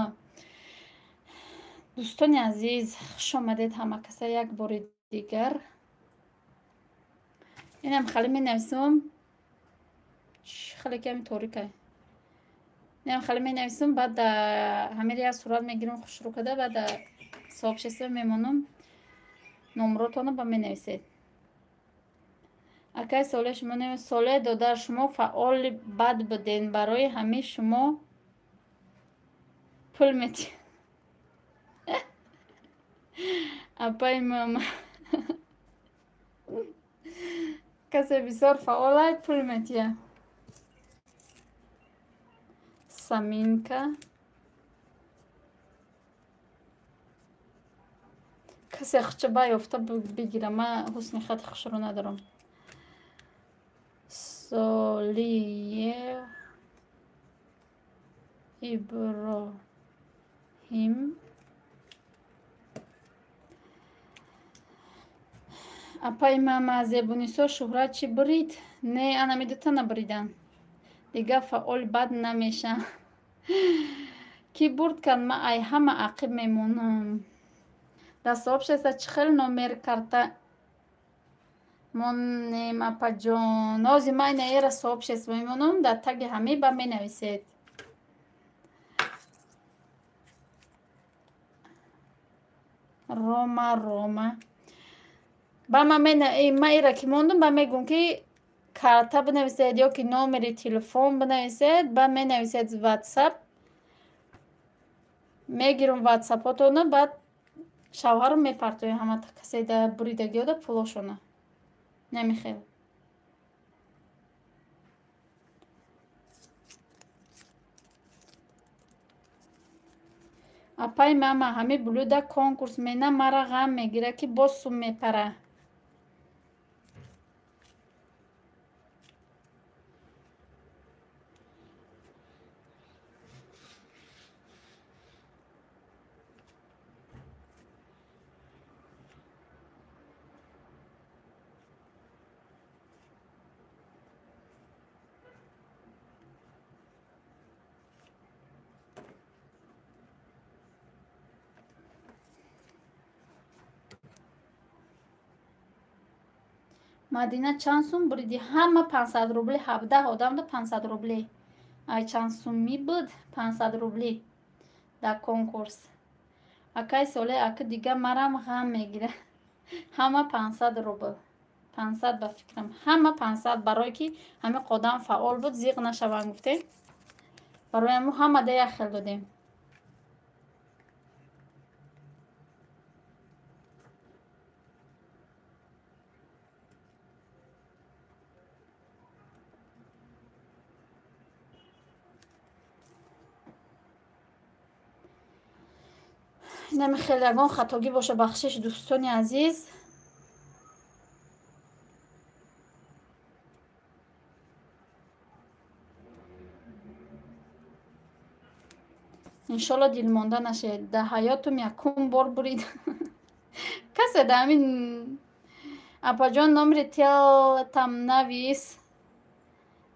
Дӯстони азиз, хуш омадед ҳама каса як бори дигар. Инам хали менависам. Хеле ками торикай. Инам хали менависам, баъд ҳамиро як сурат мегирам хушрӯ када, баъд сообщество мемонам. Номротонро ба менависед. Акай Солеҳ шумо не? Солеҳ додар, шумо фаъоли бад буден. Барои ҳамин шумо пул метиҳед. Апай мама. Касе бисёр фаъолай, пул метиҳад. Саминка. касе хуча баёфта бигира. Ман ҳусни хати хушро надорам. Солиеҳ Иброҳим. Апай мама Зебунисо Шуҳрат чӣ бурид? Не, анами дута набуридан. Дига фаъол бад намеша. Ки бурд кан, ма ай ҳама ақиб мемонам. Да сообщества чӣ хел номер карта монем апаҷон. Ози май на ера сообщества мемонам, да таги ҳамӣ ба менависед. Рома. Ба ма ира ки мондум, ба мегӯм ки карта бинависед ё ки номери телефон бинависед, ба менависед WhatsApp. Мегирам WhatsApp-отона, баъд шавҳарам мепартоям ҳамата касе да буридагиёда пулошона. Намехел. апай мама ҳами блюда конкурс мена мара ғам мегира ки боз сум мепара. Мадина чанд сум буриди? Ҳама 500 рубли, 17 одамда 500 рубли. Ай чанд сумми буд? 500 рубли дар конкурс. Акай соле ака дига марам ғам мегира. Ҳама 500 рубл. 500 ба фикрам. Ҳама 500 барое ки ҳами қодам фаъол буд, зиқ нашаванд гуфте. Барои ҳаму ҳама да як хел додем. нами хеле ягон хатогӣ боша, бахшиш дӯстони азиз. иншолло дилмонда нашед. Дар ҳаётум якум бор бурид. касе да ҳамин апаҷон номери телатам навис.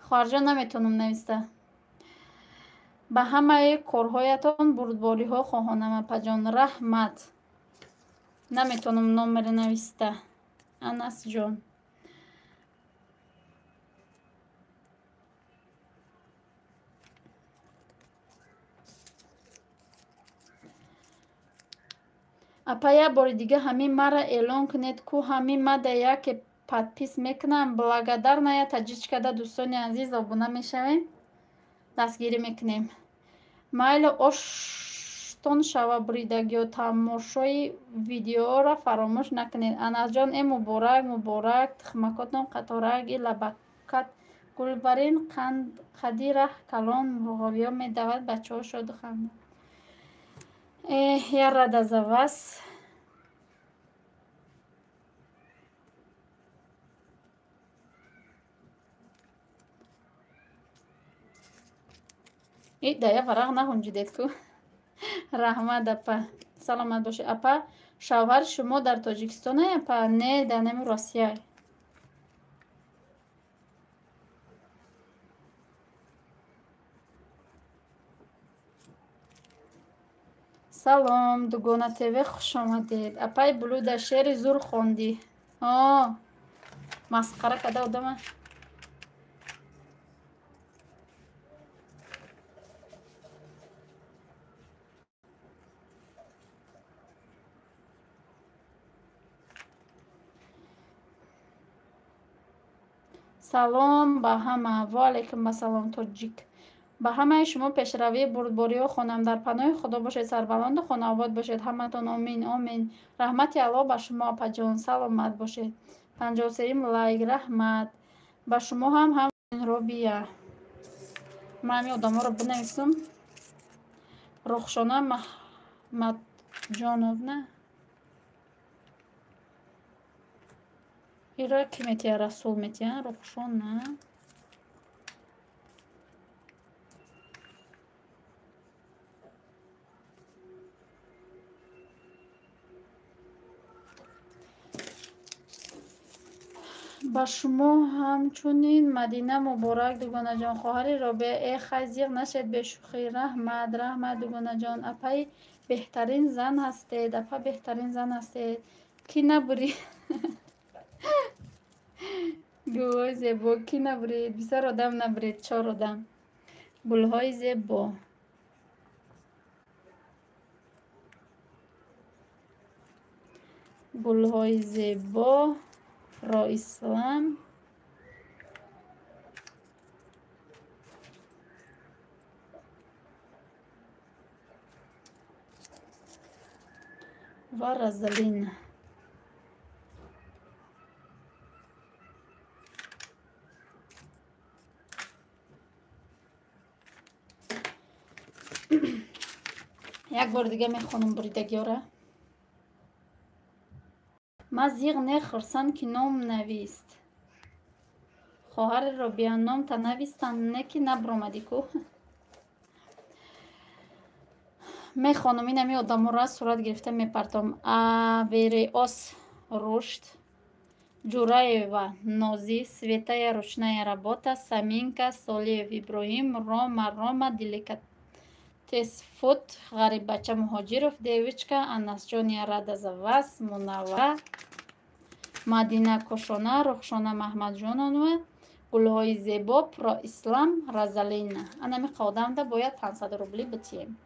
хоҳарҷон наметонам нависта. ба ҳамаи корҳоятон бурдбориҳо хоҳонам апаҷон. раҳмат. наметонам номеро нависта. анасҷон. апа як бори дига ҳамин мара эълон кунед ку ҳамин мада яке подпис мекунам. благодарная таҷичкада дӯстони азиз обуна мешавем, дастгирӣ мекунем. майли оштон шава буридагиё тамошои видеоро фаромӯш накунед. анасҷон э муборак муборак. тухмакотон қаторак и лабакат гулбарин қади раҳ калон мурғовиё медавад бачаҳо шоду ханда. я рада за вас. дая варақ наҳунҷидед ку. раҳмат апа. саломат бошед. апа шавҳари шумо дар тоҷикистоне? апа не, дар нами россия. салом дугона тв, хуш омадед. апай блюда шери зур хонди. масхара када одама. салом ба ҳама. ва алайкум ассалом тоҷик. ба ҳамаи шумо пешравии бурдбориҳо хонам. дар паноҳи худо бошед, сарбаланду хонобод бошед ҳаматон. омин омин. раҳмати алло ба шумо апаҷон. саломат бошед. 53 лайк. раҳмат ба шумо ҳам робия. ман ҳамин одамҳоро бинависам. рухшона маҳмадҷонов на иро ки метия? расул метия? рухшона ба шумо ҳамчунин мадина муборак дугонаҷон. хоҳари робия э хай зиқ нашед бешухӣ. раҳмат раҳмат дугонаҷон. апаи беҳтарин зан ҳастед. апа беҳтарин зан ҳастед. ки набурӣ гулҳои зебо ки набуред? бисёр одам набуред. 4 одам. гулҳои зебо. гулҳои зебо ро ислам. ва разалин. як бор дига мехонам буридагиёра. ма зиғ не хурсанд ки ном навист. хоҳари робия номта навистам не ки набромади ку. мехонам инами одамора сурат гирифта мепартом. Авереос рушд, Ҷураева Нози, Светая Рушная работа, Саминка Солиев Иброҳим, Рома Деликатес-фуд, Ғарибача Муҳоҷиров, Девичка Анасҷония Радазавас, Мунаввара, Мадина Кушона, Рухшона Маҳмадҷонова, Гулҳои зебо Про Ислам, Разалина. Анами қодамда бояд 500 рубли битием.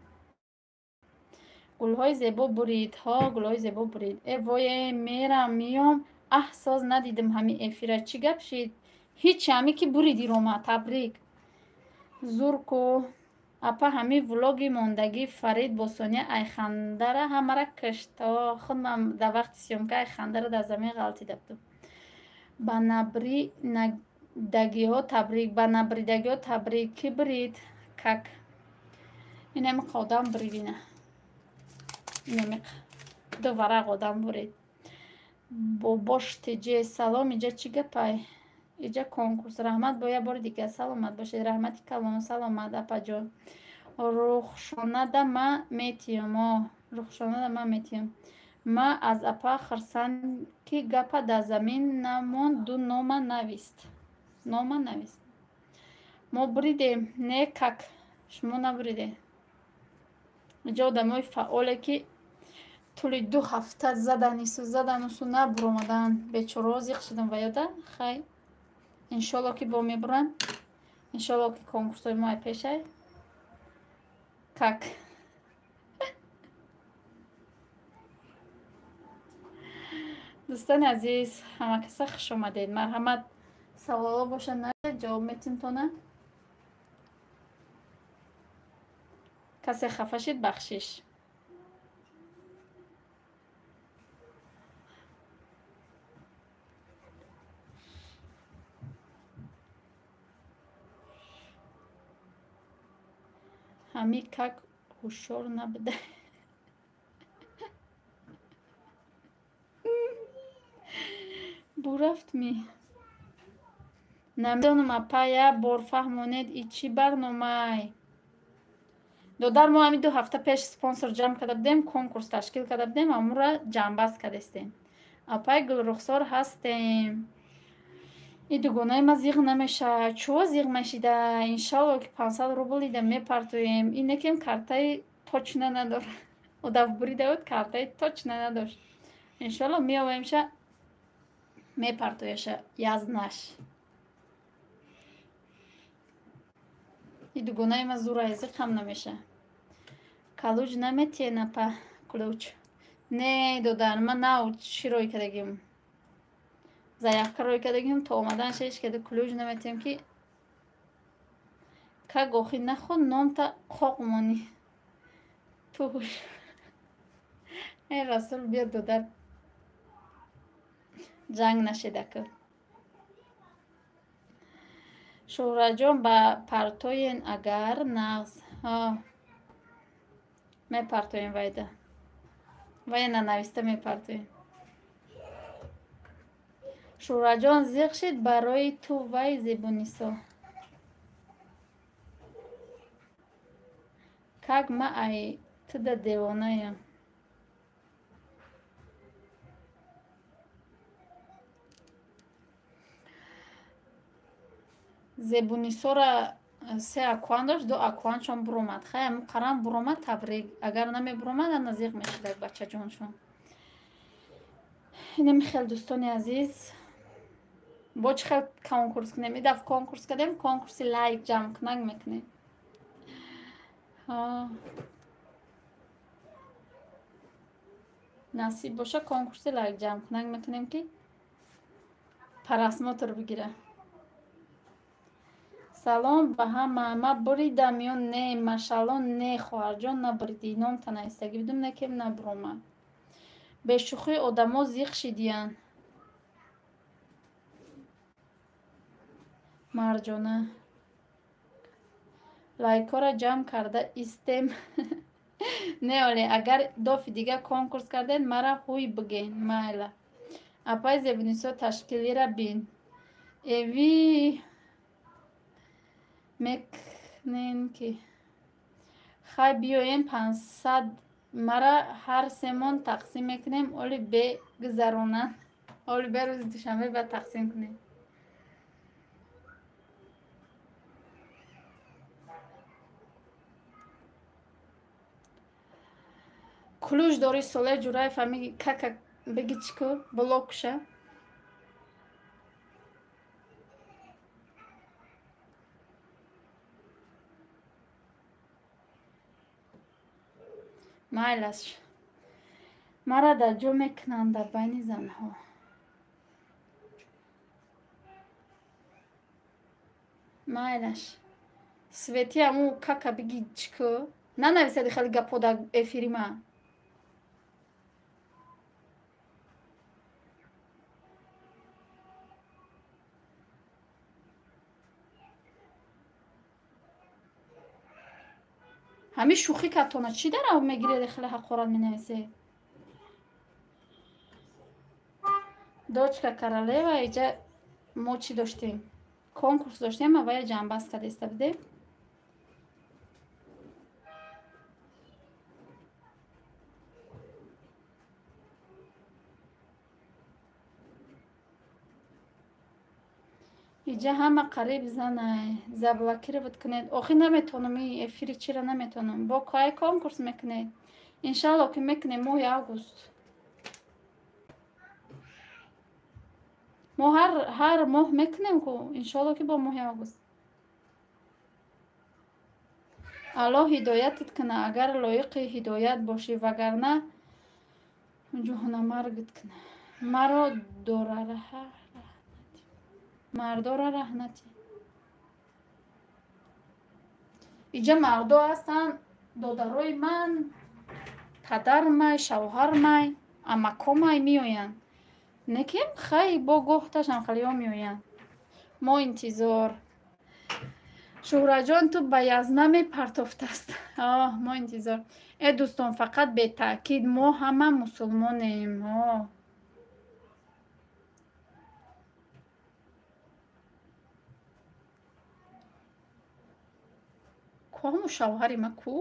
Гулҳои зебо бурид, гулҳои зебо бурид. Вое мерам миём. Соз надидим ҳами эфира. Чӣ гап шид? Ҳичи ҳами ки буриди рома. Табрик. Зурку. Апа ҳами влоги мондагӣ Фарид бо Соня айхандара ҳамара кашт. Худам дар вақти сёмка айхандара дар замин ғалтидабдум. Ба набридагиҳо табрик. Ба набридагиҳо табрик. Ки бурид? Как? Инами қодам буридина. Инами ду варақ одам бурид. Бош тиҷе салом. Иҷа чӣ гапай? Иҷа конкурс. Раҳмат боя бори дига саломат бошед. Раҳмати калон саломат апаҷон. Рухшонада ма метиём. Рухшонада ма метиём. Ма аз апа хурсанд ки гапа дар замин намонд. Ду нома навист. Нома навист. Мо буридем. Не как? Шумо набуриде. иҷа одамои фаъоле ки тӯли 2 ҳафта заданусу набуромадан. Бечораҳо зиқ шидам ва ёда. Хай иншоалло ки бо мебуранд. Иншоалло ки конкурсои мо пешай. Как? дӯстони азиз, ҳамакаса хуш омадед. Марҳамат, саволо боша надед, ҷавоб метим то на. касе хафа шид бахшиш. ҳами как ҳушёр набуда. бурафт ми. намедонам апа як бор фаҳмонед и чӣ барномай. додар мо ҳами 2 ҳафта пеш спонсор ҷамъ карда будем, конкурс ташкил карда будем, амура ҷамъбаст кардастем. Апай Гулрухсор ҳастем. И дугонаи ма зиқ намеша. Чӯ зиқ мешида? Иншалло ки 500 рубли да мепартоем. Инакем картаи точно надора. Одав бурида буд, картаи точно надошт. Иншалло меоваемша мепартояша язнаш. И дугонаи ма зура зиқ ҳам намеша. Калуҷ наметиена па ключ. Не додар ма нав чӣ рой кардагим. Заявка рой кардагим то омадан шеш каду ключ наметием ки как охи наход номта қоқ мони. Туш. Эй Расул бия додар. ҷанг нашида ку. Шӯҳраҷон ба партоен агар нағз. Мепартоем вайда. Вай нанависта мепартоем. Шӯҳраҷон зиқ шид барои ту вай зебунисо. Как ма ай ту да девонаям. зебунисора 3 акван дошт, 2 акваншон буромад. Хай қарам буромад табрик. Агар намебуромад ана зиқ мешидак бачаҷоншон. Инами хел дӯстони азиз. бо чӣ хел конкурс кунем? Идаф конкурс кардем, конкурси лайк ҷамъ кунак мекунем. насиб боша конкурси лайк ҷамъ кунак мекунем ки просмотр бигира. салом ба ҳама. ма буридам ё не? Машалло не хоҳарҷон набуриди. номта наистагӣ будум некем набуромад. бешухӣ одамо зиқ шидиян. марҷона лайкора ҷамъ карда истем. Не оле, агар дофи дига конкурс карден, мара ҳуй биген. Майла. Апай зебунисо ташкилира бин. Эви мекнен ки хай биёем 500 мара ҳар семон тақсим мекунем, оли бе гузаронан. Оли бе рӯзи душанбе ба тақсим кунем. Кулуш дори соле ҷураев ҳамиги кака беги чику блок куша. майлаш мара дар ҷо мекунанд дар байни занҳо. майлаш свети аму кака биги чику нанависади хеле гапо дар эфири ман. ҳами шӯхӣ катона чӣ дарав мегиреди хеле ҳақорат менависе. дочка королева иҷа мо чӣ доштем конкурс доштем ва я ҷамбаст кадеста бидем. иҷа ҳама қариб занай заблокировать кунед. охи наметонам и эфири чира наметонам. бо кай конкурс мекунед? иншалло ки мекунем моҳи август. мо ҳар моҳ мекунем ку иншалло ки бо моҳи август. алло ҳидоятит куна агар лоиқи ҳидоят бошӣ вагарна ҷоҳанамаргит куна. маро мардора раҳнати. иҷа мардо ҳастанд додарои ман падармай шавҳармай амакомай меоянд. некем хай бо гоҳташам халиҳо меоянд. мо интизор. шӯҳраҷон ту ба язна мепартофтаст. мо интизор. дӯстон фақат бетаъкид мо ҳама мусулмонем. ҳамун шавҳари ма ку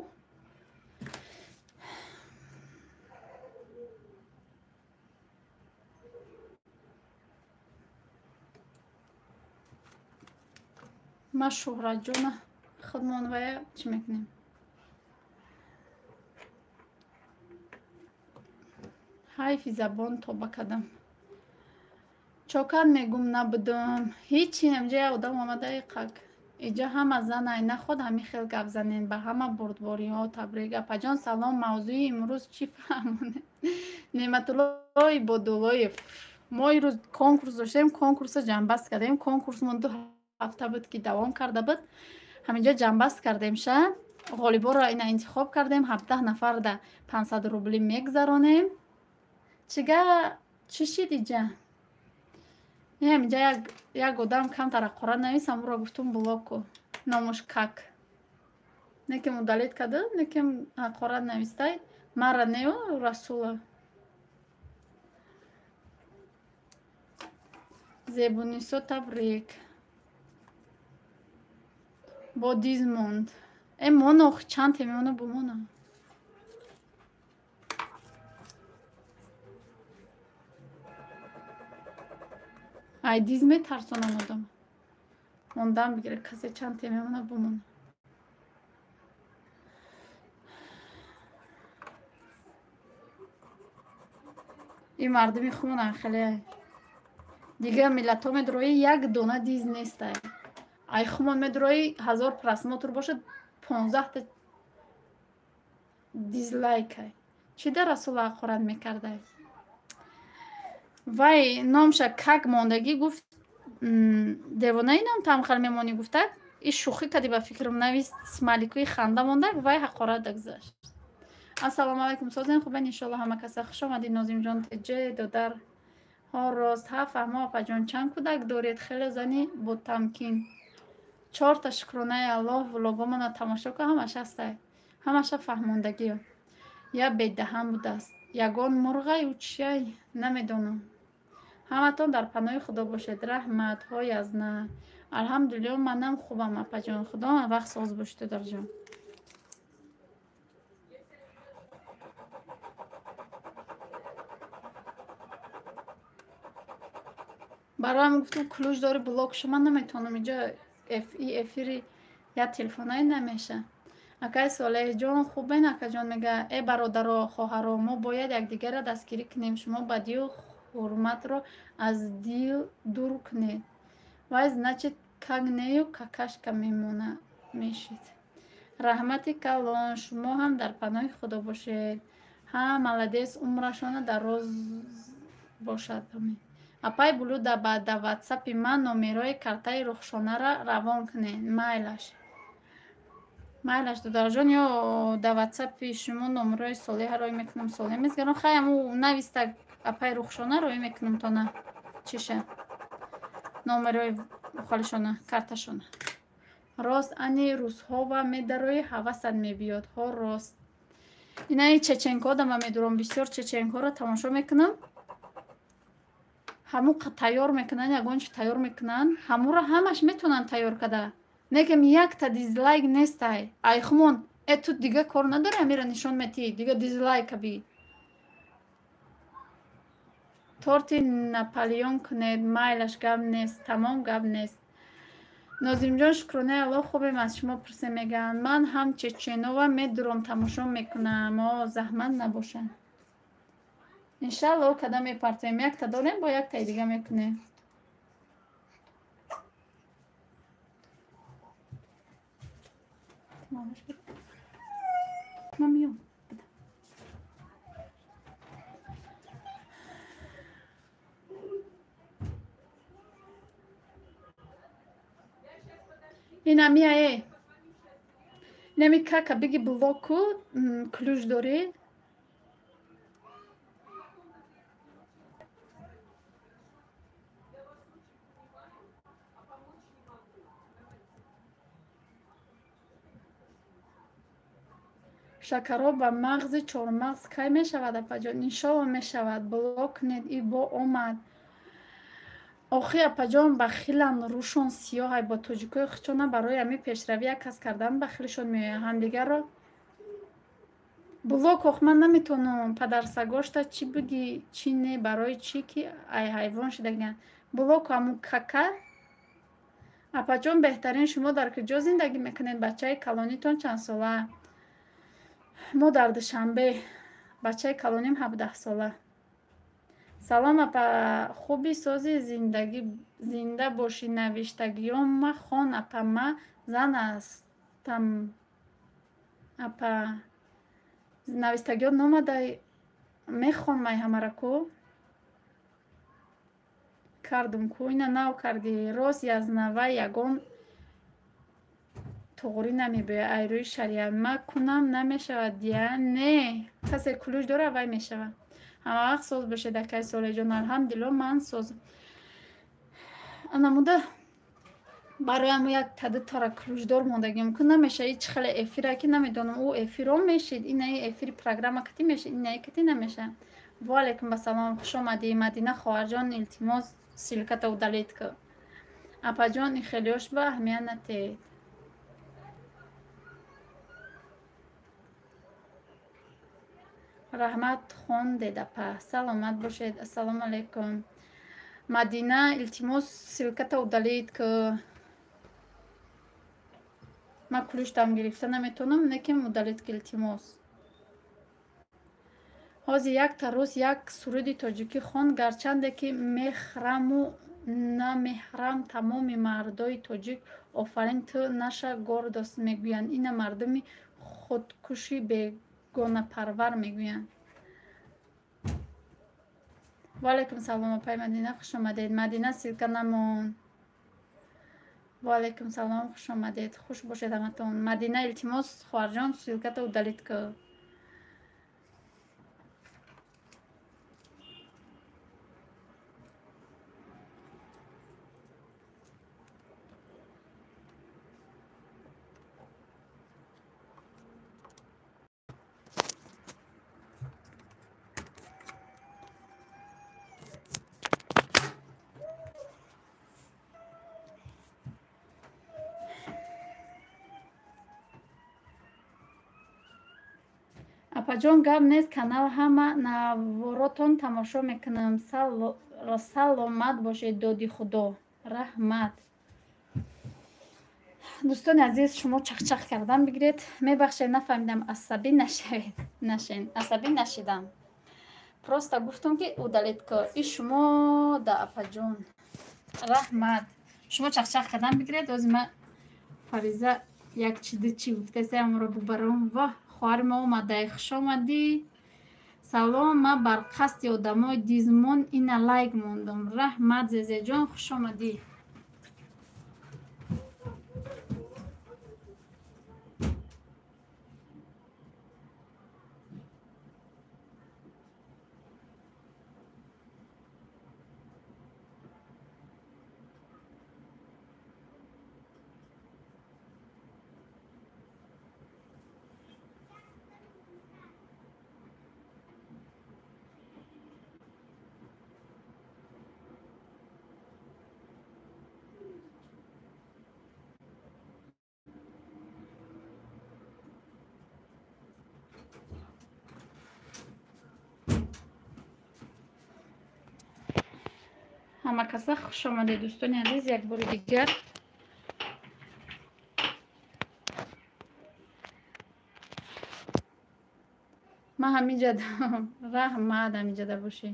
ма шӯҳраҷона худмон вая чӣ мекунем. ҳайфи забон тоба кардам. чокан мегум набудам ҳичи намҷа як одам омадаи қак иҷа ҳама занай наход ҳами хел гап занен ба ҳама бурдбориҳо табрик. апаҷон салом. мавзӯи имрӯз чӣ фаҳмонед? неъматулло ибодуллоев. мо ирӯз конкурс доштем, конкурса ҷамбаст кардем. конкурсмон 2 ҳафта буд ки давом карда буд. ҳаминҷа ҷамбаст кардем ша ғолиборо ина интихоб кардем. 17 нафар да 500 рубли мегзаронем. чига чӣ шид иҷа? ҳаминҷа як одам камтар ҳақорат нависам ӯро гуфтум блоку номуш как некем удалит карда некем ҳақорат навистай мара нео расула зебунисо табрик бо дизмонд моно чанд темеона бумона ай диз метарсонам одам мондам бигире касе чанд темеона бумона ин мардуми хунан хеле дигар миллатҳо медурои як дона диз нестай. ай хумон медурои 1000 просмотр бошад 15 та дизлайкай. чӣ дар расула ҳақорат мекардай? вай номша как мондагӣ гуфт девонаи ном тамхал мемонӣ гуфтак и шӯхӣ кади ба фикрам навист смайликҳои ханда мондак вай ҳақорат дагзашт. ассалому алайкум созен хубен иншалло ҳама каса хуш омадид. нозимҷон теҷе додар ҳо рост ҳафаҳмо апаҷон чанд кӯдак доред? хеле зани ботамкин 4 та шукронаи аллоҳ влогомона тамошо ка ҳамаш ҳастай. ҳамаша фаҳмондагӣ я бедаҳан будааст. Ягон мурғай ӯ чияй намедонам. ҳаматон дар паноҳи худо бошед. Раҳмат ҳо язна. Алҳамдулилло манам хубам апаҷон. Худо вақт соз бошед додарҷон. бароям гуфтам клюш дори блок шума наметавонам инҷо эфири я телефонае намеша. Акай Солеҳҷон хубен акаҷон мега э бародаро хоҳаро мо бояд якдигарро дастгирӣ кунем. Шумо бадию ҳурматро аз дил дур кунед. Вай значит кагнею какашка мемона мешид. Раҳмати калон шумо ҳам дар паноҳи худо бошед. Ҳа маладес умрашона дароз бошад. Апай булуда ба да ватсапи ман номерои картаи рухшонаро равон кунед. Майлаш додарҷон ё да ватсапи шумо номерои Солеҳаро мекунам. Солеҳ мезгарам хаям ӯ нависта апай рухшонаро мекунам то на чиша номерои ухалишона карташона. Рост ани рӯзҳова медарои ҳавасат мебиёд. Ҳо рост. Инаи чеченкҳо дама медурам. Бисёр чеченкҳоро тамошо мекунам. ҳамӯ тайёр мекунанд, ягон чи тайёр мекунанд. Ҳамуро ҳамаш метавонанд тайёр када. Некем якта дизлайк нестай. Айхмон, ту дига кор надори амира нишон метӣ. Дига дизлайка би. Торти Наполеон кунед. Майлаш гап нест. Тамом гап нест. Нозимҷон шукронаи Аллоҳ хубем аз шумо пурсем мегӯянд. Ман ҳам чеченова медурам тамошо мекунам. Заҳмат набошад. Иншалло када мепартоем. Якта дорем бо яктаи дига мекунем. Мамиён. Инамияе. Неми кака биги блоку клюш дори. Шакаро ба мағзи чормағз кай мешавад апаҷон? Иншолло мешавад. Блок кунед и бо омад. Охи апаҷон бахилан рӯшон сиёҳай бо тоҷикои хучона барои ҳамин пешравӣ як кас кардан бахилшон меояд. Ҳамдигарро блок ох ман наметавонам падарсагошта чӣ буди чӣ не барои чӣ ки ай ҳайвон шудагиян. Блок ҳамун кака апаҷон беҳтарин шумо дар куҷо зиндагӣ мекунед? Бачаи калонитон чанд сола? Мо дар Душанбе. Бачаи калоним 17 сола. Салом апа, хуби сози зинда бошӣ. Навиштагиём махон апа, ма зан астам. Апа навистагиёт номадай мехонмай ҳамаро ку? Кардум ку ина нав карди. Рост язнава ягон туғри намебояд. Айрӯи шариат ма кунам намешавад я? Не. Касе клюш дора вай мешавад. Ҳама вақт соз бошед акай Солеҳҷон. Алҳамдулилло ман соз. Анамуда бароям як таду тара клюшдор мондагӣ мкун намеша. Ич хеле эфира ки намедонам ӯ эфирон мешид. Инаи эфири программа кати мешид. Инаи кати намеша. Ва алейкум ассалом. Хуш омадӣ. Мадина хоҳарҷон илтимос силката удалит ку. Апаҷон ихелиёш ба аҳамият натед. Раҳмат хондед апа. Саломат бошед. Ассалому алейкум. Мадина илтимос силката удалит ку. Ма клюш дам гирифта наметавонам. Некем удалит ки илтимос. Ҳозир якта рӯз як суруди тоҷикӣ хонд, гарчанде ки мехраму намеҳрам тамоми мардои тоҷик офарин ту наша гордост мегӯянд. Ина мардуми худкуши бегонапарвар мегӯянд. Ва алейкум салом апай Мадина, хуш омадед. Мадина силка намон. Ва алейкум салом, хуш омадед. Хуш бошед ҳаматон. Мадина илтимос хоҳарҷон силката удалит ку. апаҷон гап нест, канал ҳама наворотон тамошо мекунам. Саломат бошед, доди худо. Раҳмат. дӯстони азиз, шумо чахчах кардан бигиред. Мебахшед, нафаҳмидам, асабӣ асабӣ нашидам. Просто гуфтам ки удалед ки и шумо да апаҷон. Раҳмат. шумо чахчах кардан бигиред. ози ма Фариза як чӣ гуфтаст, амро бубарам. Ва хоҳари ма омадай, хуш омадӣ. Салом, ма бар қасди одамои дизмон ина лайк мондам. Раҳмат зезеҷон, хуш омадӣ. ҳама каса хуш омадед дӯстони азиз, як бори дигар. ма ҳамиҷадам. Раҳмат, ҳамиҷада бошӣ.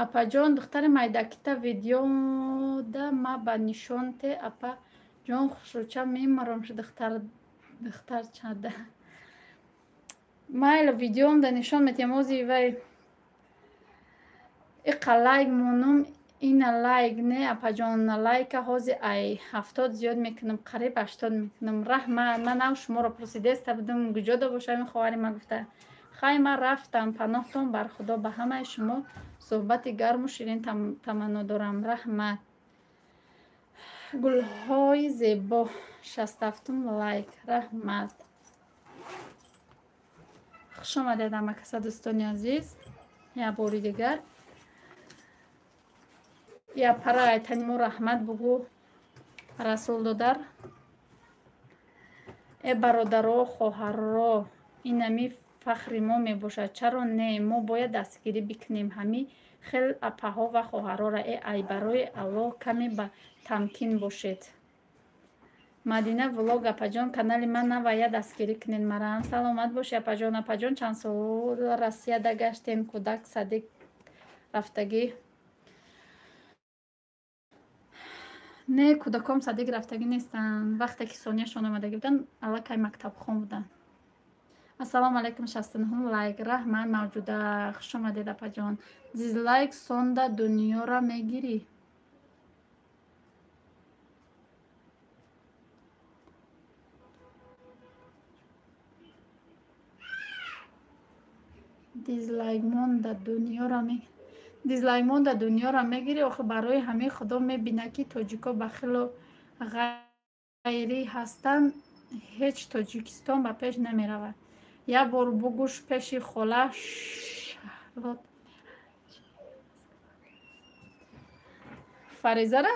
апаҷон духтари майдакита видеода ма ба нишонте. апаҷон хушрӯча мемарам шу духтарчада. майла видеом да нишон метиҳам. ози вай иқа лайк монум, ина лайк не апаҷон лайка ҳози ай 70 зиёд мекунам, қариб 80 мекунам. раҳмат. ман нав шуморо пурсидаста будам куҷода бошам. хоҳари ман гуфта хай ман рафтам, паноҳтон бар худо. ба ҳамаи шумо суҳбати гарму ширин таманно дорам. раҳмат. гулҳои зебо 67 лайк. раҳмат. хуш омадед ҳама каса дӯстони азиз. я бори дигар я пара айтанимо раҳмат бугу расул додар. э бародаро, хоҳарро, инами фахри мо мебошад. чаро не? мо бояд дастгирӣ бикунем ҳами хел апаҳо ва хоҳарора. ай барои аллоҳ каме ба тамкин бошед. мадина влог. апаҷон канали ман навая дастгирӣ кунед марам. саломат боши апаҷон. апаҷон чанд сол Россияда гаштен? кӯдак садик рафтагӣ? не, кӯдаком садик рафтагӣ нестанд. вақте ки сонияшон омадагӣ буданд аллакай мактабхон буданд. ассалому алайкум. 69 лайк. раҳмат мавҷуда. хуш омадед апаҷон. дизлайк сонда дунёра мегирӣ. дизлайк монда дунёра мегирӣ. охи барои ҳамаи худо мебина ки тоҷико бахилу ғайрӣ ҳастанд. ҳеҷ Тоҷикистон ба пеш намеравад. як бор бугӯш пеши хола Шарлот Фаризара.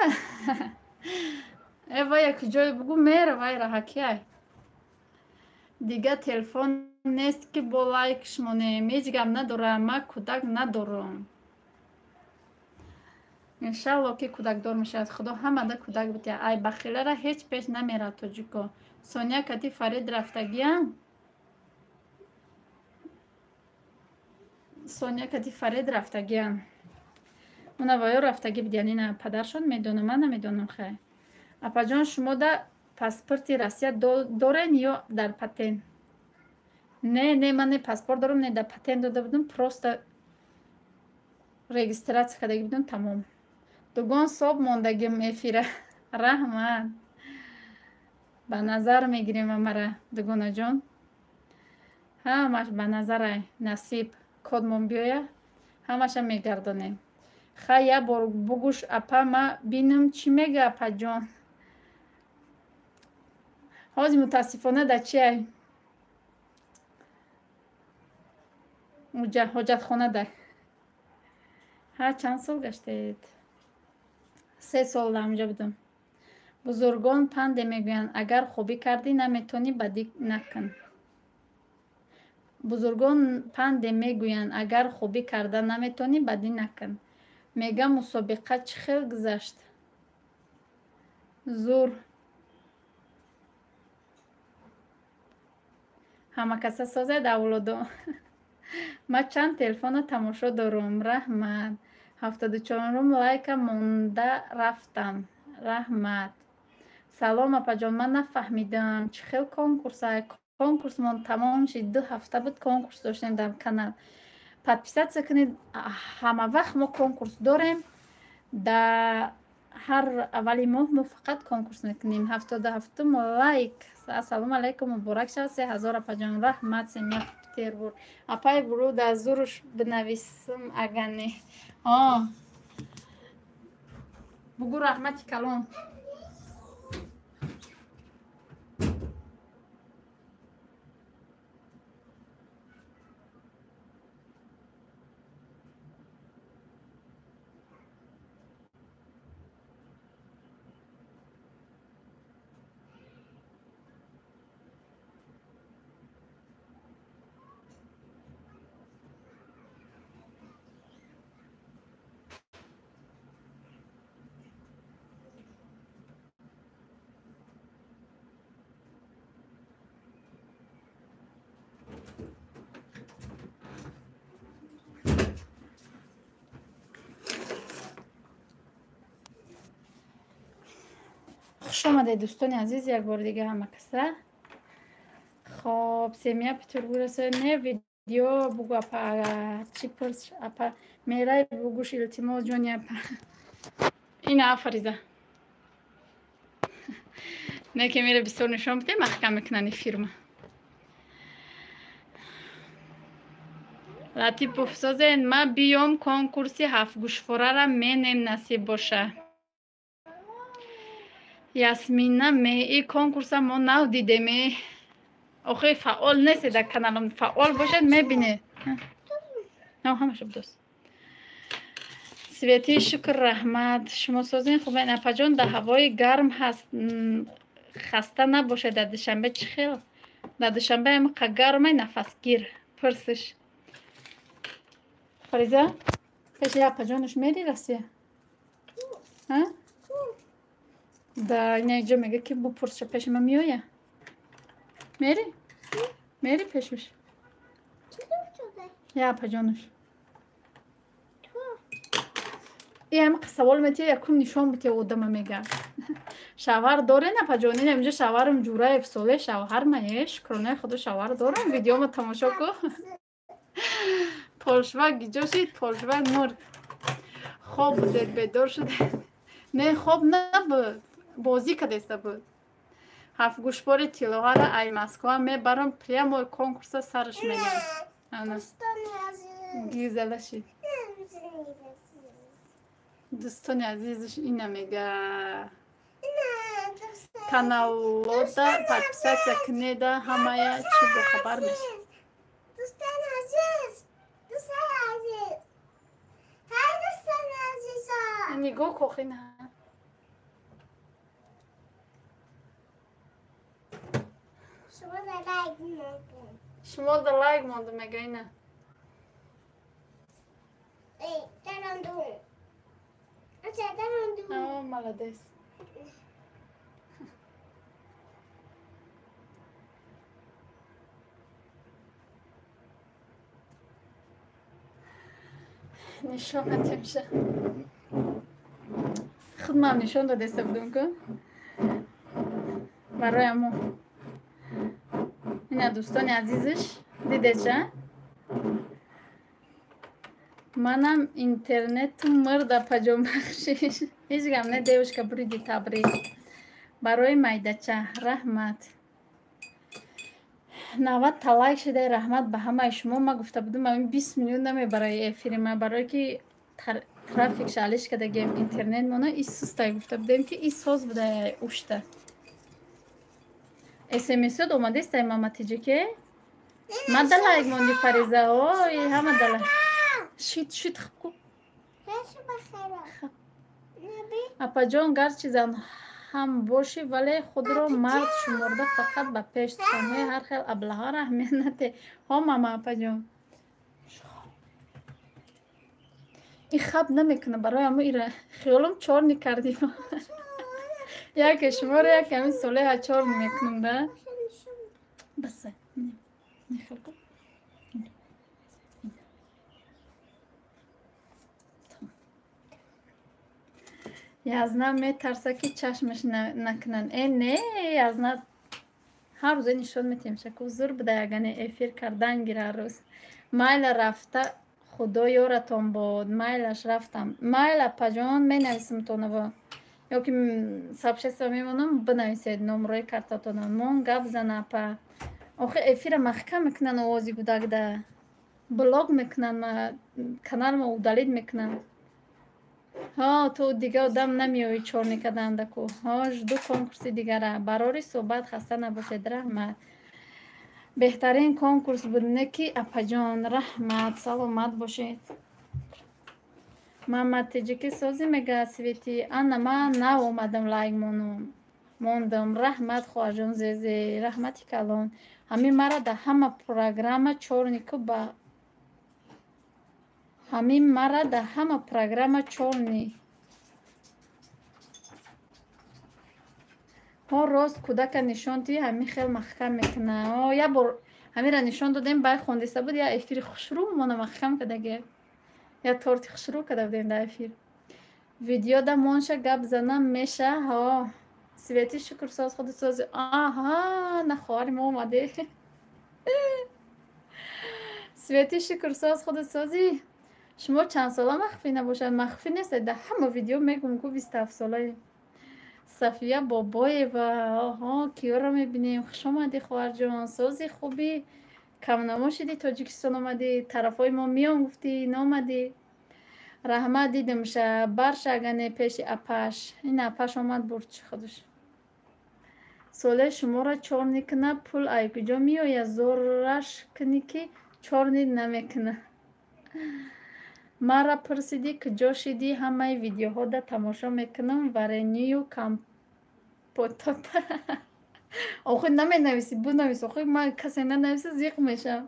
вай як ҷой бугӯ мера вай раҳакияй. дигар телефон нест ки бо лайкш монем. ҳеҷ гап надорам. ман кӯдак надорам. иншалло ки кӯдакдор мешавад. худо ҳамада кӯдак бития. ай бахилара ҳеҷ пеш намерад тоҷико. сония кати фарид рафтагиян. сония кати фарид рафтагиян. унавоё рафтагӣ бидиян. ина падаршон медонам. ман намедонам. хай апаҷон шумо да паспорти Россия дорен ё дар патент? не ман не паспорт дорам, не дар патент дода будам. просто регистратсия кардагӣ будам. тамом. дугон соб мондагим эфира. раҳмат. ба назар мегирем амара дугонаҷон. ҳамаш ба назарай насиб кодмон биёя ҳамаша мегардонем. хай як бор бугӯш апа ма бинам чӣ мега апаҷон. ҳози мутаассифона да чиай ҳоҷатхона да. чанд сол гаштед? 3 сол дар онҷа будам. бузургон панде мегӯянд агар хубӣ кардӣ наметавонӣ бадӣ накун. бузургон панде мегӯянд агар хубӣ карда наметонӣ бадӣ накун. Мегам мусобиқа чӣ хел гузашт? зур ҳама каса созед авлодо. ман чанд телефона тамошо дорум. Раҳмат. 74 лайка монда рафтам. раҳмат. салом апаҷон, ман нафаҳмидам чӣ хел конкурса. конкурсмон тамом шид. 2 ҳафта буд конкурс доштем дар канал. подписатсия кунед. ҳама вақт мо конкурс дорем. дар ҳар аввали моҳ мо фақат конкурс мекунем. 77 лайк. ассалому алайкум, муборак шавад. 3000 апаҷон. раҳмат. Семия Петербург. апай буру дар зуруш бинависм агане. бугу раҳмати калон. خوش آمده دوستان عزیز یک بار دیگه همه کسا. خب سمیا پتربور است. نه ویدیو بگو اپا چی پرس اپا میرای بگوش التماس جونی اپا این آفریزه نه که میره بسیار نشان بده محکم میکننی فیرما لطیف افسازن. ما بیام کنکورسی 7 گوشواره را مینم نصیب باشه. یاسمینا می این کنکورس ما نو دیدیم. آخه فعال نیست در کانالم. فعال باشد میبینه. نه همش دوست. سویتی شکر رحمت. شما سازین خوبه. نپاجان در هوای گرم هست. خسته نباشه. در دوشنبه چه خیل؟ در دوشنبه هم گرمه نفس گیر. پرسش. فریزه پیش نپاجانش میری رسیه؟ ها؟ در اینه اینجا میگه که بپرس پیش من میایه. میری؟ میری پیشش؟ یا پجانش این همه سوال میتی یکم نشان بتی آدم میگه شوهر داره نه پجانی. اینجا شوهرم جوره افساله شوهر میش کرانه خدا شوهر دارم. ویدیو ما تماشا کو. پولشوک گیجا شد. پولشوک مرد. خواب بودید بیدار شده. نه خواب نبود. بازی کدسته بود. 7 گوشواره تیلوها را ای مسکو میبرم پریامو کنکورس سرش میگم. انا گیزله شد. دوستان عزیزش اینه میگه. کانالودا подписаться کنید همه چی به خبر میشه. دوستان عزیز. دوستان عزیز. های دوستان عزیزا. نگاه کوخینه. شما در لایک مونده میگه اینه. ای دراندون. اچه دراندون. مالدیس. نشانت میشه. خودم هم نشان داده بودم که برای امو این دوستان عزیزش دیده چه؟ منم اینترنت مرد پجام بخشیش. هیچ گم نه دیوش که بریدی تبریک برای میدچه. رحمت 90 تا لایک شده. رحمت به همه شما. ما گفته بودم من 20 میلیون نمیبره افیر ما برای که ترافیک شالش کده گیم اینترنت مونه این سوسته گفته بودیم که این ساز بوده اوشته. اسمس اومده است امامتی که ما دلایک موندی فریزه. اوه همه دلایک شید خب کو بخیر. اپا جان گر چیزان هم باشی ولی خود را مرد شمرده فقط به پیش سخنهای هر خیل ابله‌ها را اهمیت ها ماما اپا جان این خب نمیکنه برای امو ایره خیالم چار نکردیم یک شما را یک کمی ساله ها چار نمیکنم ده بسه نخیل کن یازنا میترسه که چشمش نکنن نه یازنا هر روز نشون میتیم که زور بده یگانه افیر کردن گیره روز مایل رفته خدا یارتان باد مایلش رفتم مایل پجان می نویسم تو نبا یا که سبشست میمونم بنویسید نمروی کارتاتونم مون گپ زنه پا آخه افیر محکم میکنن آوازی گودک ده بلاگ میکنن کانال ما udalid میکنن ها تو دیگه آدم نمیایی چور نکدن دکو ها دو کنکورسی دیگره براری صحبت خسته نباشید رحمت بهترین کنکورس بود نکی اپا جان رحمت سلامت باشید محمد تجیکی سازی میگه سویتی انا من نو اومدم لایک موندم رحمت خواه جان زیزی رحمتی کلان همین مرا ده همه پروگرام چور نکو با همین مرا ده همه پروگرام چور نی ها راست کودک نشان توی همین خیلی محکم میکنه یا بار همین را نشان دادیم باید خوندیسته بود یا افیر خوشرو مانو محکم کدگه یا تورتی خوشرو کده بودیم در افیر ویدیو دا مونشه گپ زنم میشه ها سویتی شکر ساز خود سازی آها نخواری ما اومده سویتی شکر ساز خود سازی شما چند ساله مخفی نباشد مخفی نیست در همه ویدیو میگم که 27 ساله صفیه بابای و آها کیا رو میبینیم خوش آمدی خواهر جان سازی خوبی کم نماشیدی تاجیکستان آمدی طرفای ما میان گفتی نامدی رحمت دیدم شه برش اگنه پیش اپش این اپش آمد برد چی خودش ساله شما را چار نکنه پول ای کجا میای زورش کنی که چار نمیکنه مرا پرسیدی کجا شدی همه ویدیوها دا تماشا میکنم ورنیو کمپوتات آخه نمی نویسی بود نویس آخه من کسی ننویسه زیق میشم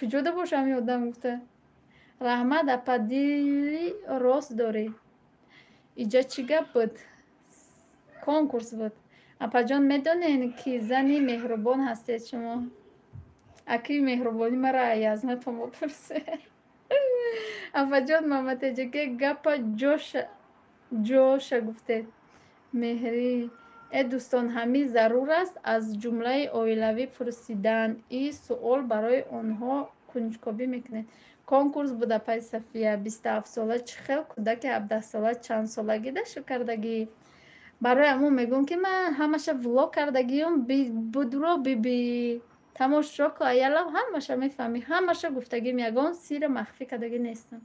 کجا دا باشم یادم گفته رحمت اپا دیلی راست داری ایجا چیگه بود کنکورس بود اپا جان میدونین که زنی مهربان هستید شما اکی مهربانی مرا ایازنه تو مپرسه اپا جان محمد تجیگه گپا جوش گفته مهری ای دوستان همی ضرور است از جمله اویلوی پرسیدن این سوال برای آنها کنجکاوی میکنید کنکورس بوده پای صفیه 27 ساله چه خیل کودک 17 ساله چند سالگی داشت کردگی برای امون میگم که من همشه ولاگ کردگیم بدرو بی تماشا که ایالا همشه میفهمی همشه گفتگیم یگان سیر مخفی کردگی نیستم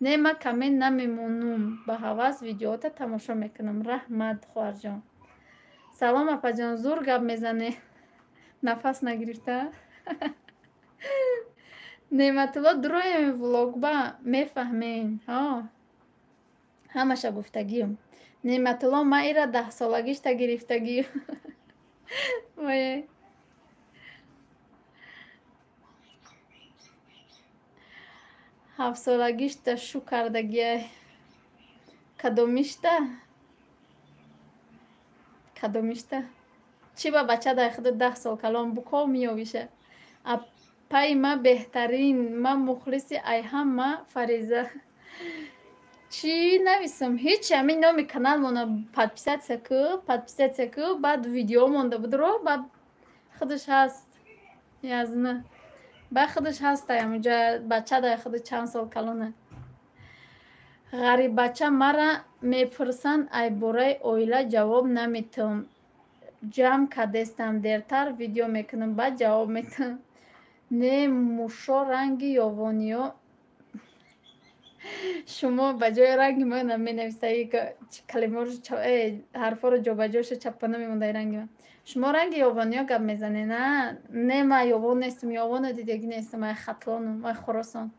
نه من کمی نمیمونم با حواس ویدیوات تماشا میکنم رحمت خواهر جان سلام اپا جان زور گپ میزنه نفس نگرفته نعمت الله دروی ولاگ با میفهمین ها همشه گفتگیم نعمت الله ما ایره 10 سالگیش تا گرفتگیم وای 7 سالگیش تا شو کردگی کدومیشته چی با بچه در خود 10 سال کلام بکاو میاویشه پای ما بهترین ما مخلصی ای هم ما فریزه چی نویسم هیچ همین نامی کانال مانا پادپیسات سکو بعد ویدیو مونده بود رو بعد خودش هست یازنه با خودش هست همونجا بچه در خود چند سال کلونه غریب بچه مرا میپرسن ای برای اویله جواب نمیتم جمع کدستم دیرتر ویدیو میکنم بعد جواب میتم نه موشا رنگی یاوانیا شما بجای رنگ من نمی نویسته که کلمه رو حرفا رو جا بجاش چپا نمیمونده رنگ من شما رنگ یاوانیا گپ میزنه نه من یاوان نیستم یاوان دیدگی نیستم من خطلانم من خراسان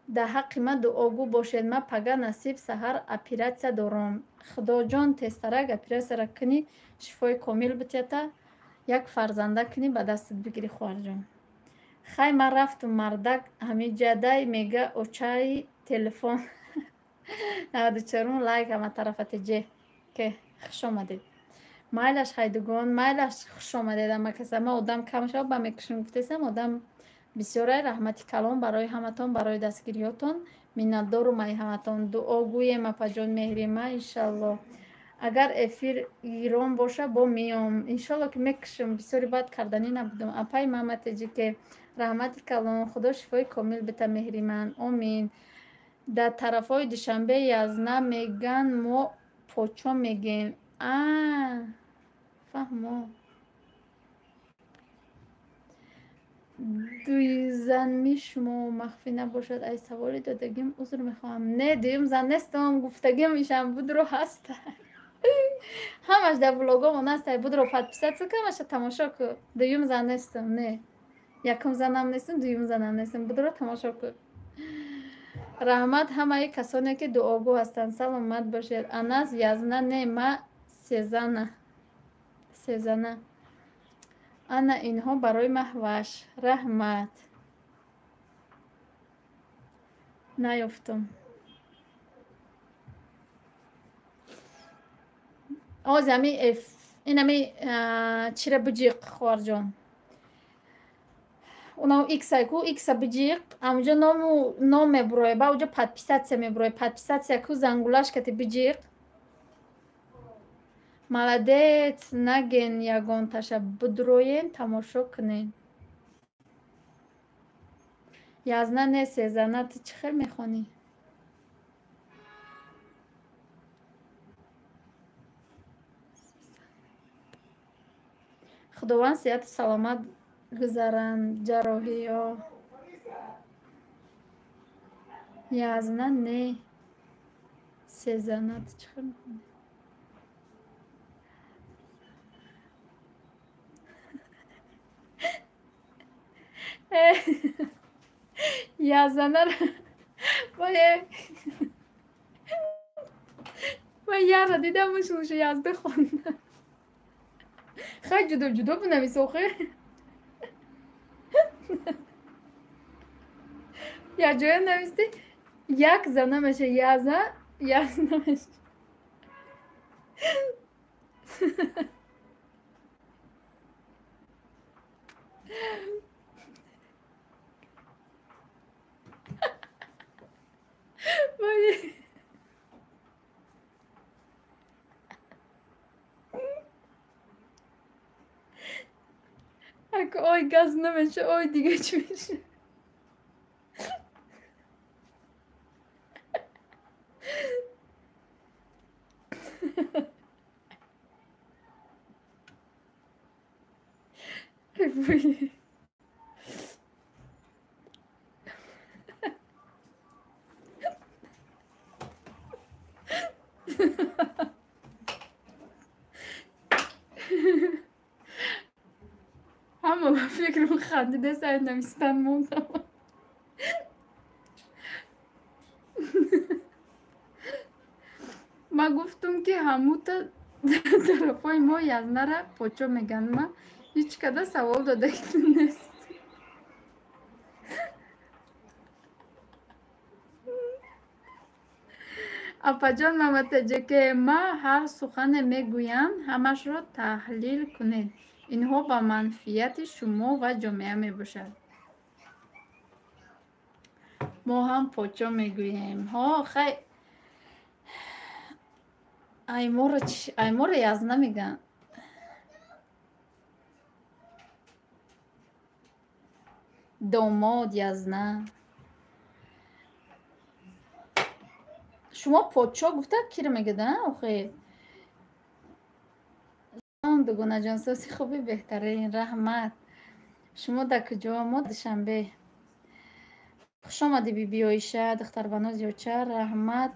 дар ҳаққи ман дуогӯ бошед. Ман пага насиб саҳар оператсия дорам. Худоҷон тезтарак оператсияро кунӣ, шифои комил битета, як фарзанда кунӣ, ба дастат бигирӣ хоҳарҷон. Хай ман рафтум мардак ҳамиҷадай мега очаи телефон 94 лайк ҳама тарафати ҷе ке хуш омадед. майлаш хайдугон, майлаш хуш омадед. ама каса ма одам кам шав ба мекушум гуфтесам одам бисёрай. раҳмати калон барои ҳаматон, барои дастгириётон. миннатдорум ай ҳаматон. дуо гӯем апаҷон меҳрима иншалло. агар эфир гирон боша бо меом иншалло ки мекушум. бисёри бад карданӣ набудам. апай маматеҷи ке раҳмати калон. худо шифои комил бита меҳриман. омин. дар тарафҳои душанбеи язна меган мо почо мегем. фаҳмо дуюзанми шумо махфӣ набошад. ай саволи додагим узр мехоҳам. Не дуюм зан нестам. гуфтагим ишам будро ҳаста. ҳамаш дар влогом аста. будро подписатсия ку ҳамаша тамошо ку. дуюм зан нестам. не якум занам нестам, дуюм занам нестам. будро тамошо ку. раҳмат ҳамаи касоне ки дуогӯ ҳастанд. саломат бошед. аназ язна не ма сезана. ана инҳо барои маҳваш. раҳмат. наёфтум. озами инами чира биҷиқ хоҳарҷон. унав иксай ку икса биҷиқ амуҷа ном мебуроя ба уҷа подписатсия мебуроя. подписатсия ку зангулаш кати биҷиқ. молодец наген ягонташа будроем тамошо кунем. язна не сезана. ти чӣ хел мехонӣ? худованд сеҳату саломат гузаранд. ҷарроҳиё язна не сезана. ти чӣ хел мехонӣ? язанар ва яра дидам мушулушу язда хонда. хай ҷудо ҷудо бинавис охир. якҷоя нависти як зана меша язна меша. ой газ намеша. ой дига чӣ меша? ҳама ба фикрам хандида сай навистан мондам. ма гуфтум ки ҳамута тарафҳои мо язнара почо меган. ма ҳеҷ када савол додагӣ нест. апаҷон маматаҷа ке ма ҳар сухане мегӯям ҳамашро таҳлил кунед. инҳо ба манфиати шумо ва ҷомеа мебошад. мо ҳам почо мегӯем. хай айморо язна меган. домод язна. шумо подшо гуфта кира мегада? охир дугунаҷонсоси хуби беҳтарин. раҳмат. шумо дар куҷо? мо душанбе. хуш омадӣ биби оиша духтарбаноз ёча. раҳмат.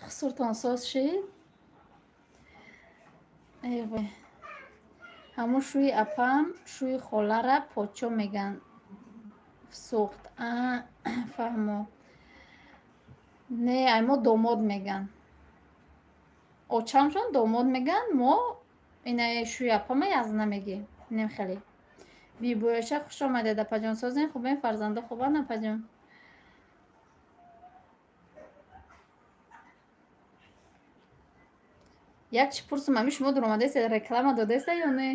хусуртон соз шид. ҳамун шӯи апам шӯи холара почо меган сӯхт. фаҳмо не ай мо домод меган очамшон домод меган мо ина шӯи апама язна мегӣ нем хеле бибояша хуш омадед апаҷон созен хубен фарзандо хубан апаҷон як чӣ пурсум ами шумо дуромадастед реклама додаста ё не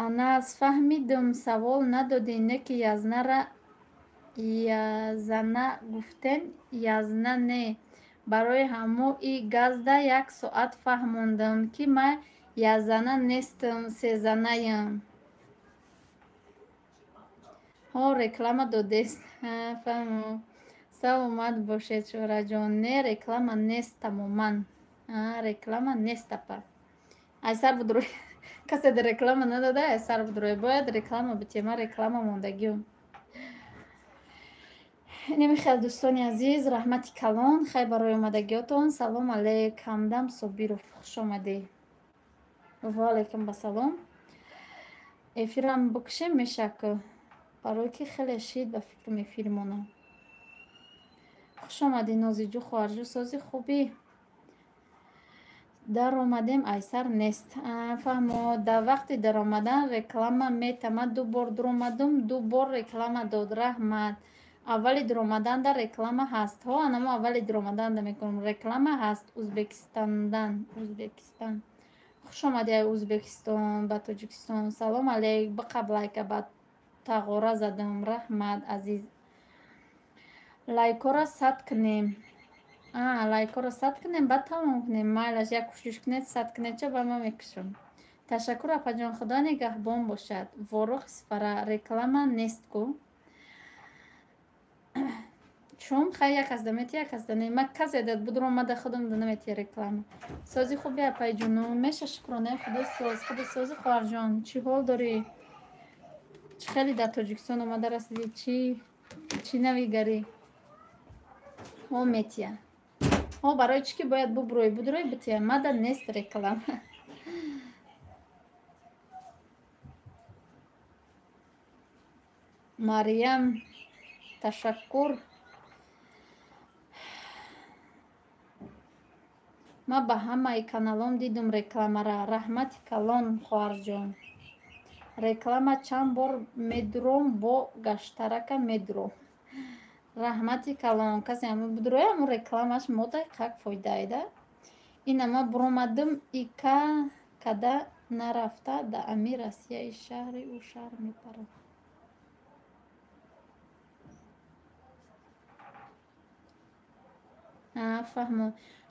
анас фаҳмидум савол надодӣ не ки язана гуфтен язна не барои ҳамои газда як соат фаҳмондам ки ман язана нестам сезанаям ҳо реклама додест фаҳмо саломат бошед шӯраҷон не реклама нест тамоман реклама нест апа ай сар будурӯй касе реклама надода ай сар будурӯй бояд реклама битем ман реклама мондагиём немихел дӯстони азиз раҳмати калон хай барои омадагиётон салом алейк ҳамдам собиров хуш омадӣ ва алейкум басалом эфирам бикушем мешаку барои ки хеле шид ба фикрам эфири монам хуш омадӣ нозиҷу хоҳарҷу сози хубӣ дар омадем айсар нест фаҳмо дар вақти даромадан реклама метама ду бор дуромадум ду бор реклама дод раҳмат аввали дуромаданда реклама ҳаст ҳо анамо аввали дуромаданда мекунам реклама ҳаст узбекистандан узбекистан хуш омадӣ ай узбекистон ба тоҷикистон салом алейк биқаблайка ба тағора задам раҳмат азиз лайкора сад кунем лайкора сад кунем баъд тамом кунем майлаш як кушиш кунед сад кунедча ба ма мекушам ташаккур апаҷон худо нигаҳбон бошад ворух сфара реклама нест ку чун хай як азда мети як азда не ма казе дад буdur омада худам да намети реклама сози хуби апайҷуну меша шукрона худи сози хоҳарҷон чӣ ҳол дорӣ чӣ хеле дар тоҷикистон омада расиди чӣ навигарӣ ҳо метия ҳо барои чӣ ки бояд будурӯй бития мада нест реклама мариям ташаккур ма ба ҳамаи каналон дидум рекламара раҳмати калон хоҳарҷон реклама чанд бор медуром бо гаштарака медуром раҳмати калон касе ҳама будурӯй ҳамун рекламаш мода как фоидаида инама буромадим ика када нарафта да ами россияи шаҳри ӯ шаҳр мепарам фаҳмо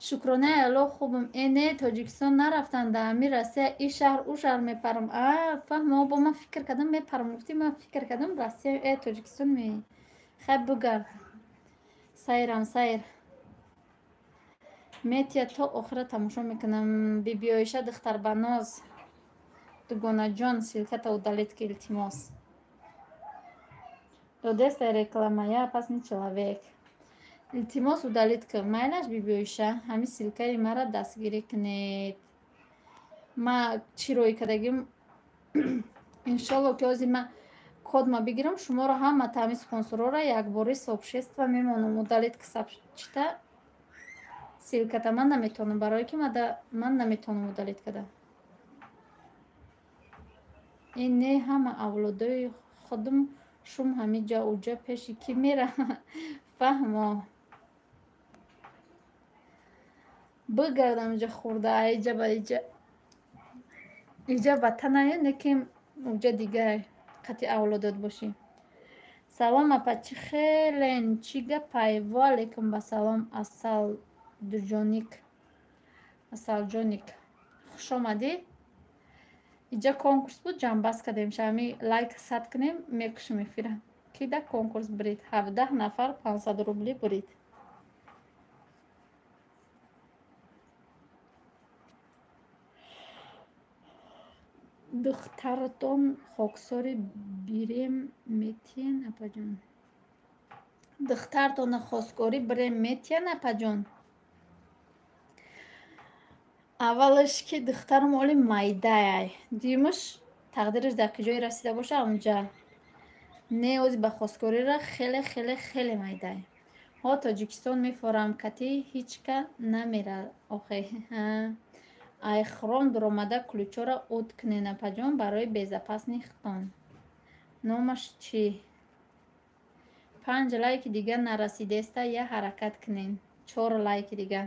шукронаи алло хубам эне тоҷикистон нарафтан да ами россия и шаҳр ӯ шаҳр мепарам фаҳмо бо ман фикр кардам мепарам гуфти ман фикр кардам россия тоҷикистон ме хай бугард сайрам сайр метия то охира тамошо мекунам бибиоиша духтарбаноз дугонаҷон силката удалитки илтимос додеста реклама я опасный человек илтимос удалитка майлаш бибиоиша ҳами силкаи мара дастгирӣ кунед ма чирои кардагим иншолло ки ҳозир ма кодма бигирам шуморо ҳама таъми спонсорора якбори сообщества мемонам удалитка сабчита силката ман наметавонам барое ки ман наметавонам удалит када ин не ҳама авлодои худам шум ҳами ҷа уҷа пеши ки мера фаҳмо бигардам ҷа хурда иҷа ба иҷа ватанае неким уҷа дигар қати авлодот бошӣ салом апа чӣ хелен чӣ гапай ва алейкум басалом асалҷоник хуш омадӣ иҷа конкурс буд ҷамъбаст кардем шами лайк 100 кунем мекушем эфира ки да конкурс бурид 17 нафар 500 рубли бурид духтартон хоксори бирем метиен апаҷон духтартона хоскори бирем метиен апаҷон аввалаш ки духтарам оли майдаай дуюмаш тақдираш дар куҷое расида боша онҷа не ози ба хосгорира хеле майдаай ҳо тоҷикистон мефорам кати ҳичка намера охе ай хром дуромада ключора уд кнена паҷон барои безопасни хитон номаш чӣ 5 лайки дига нарасидеста я ҳаракат кунен 4 лайки дига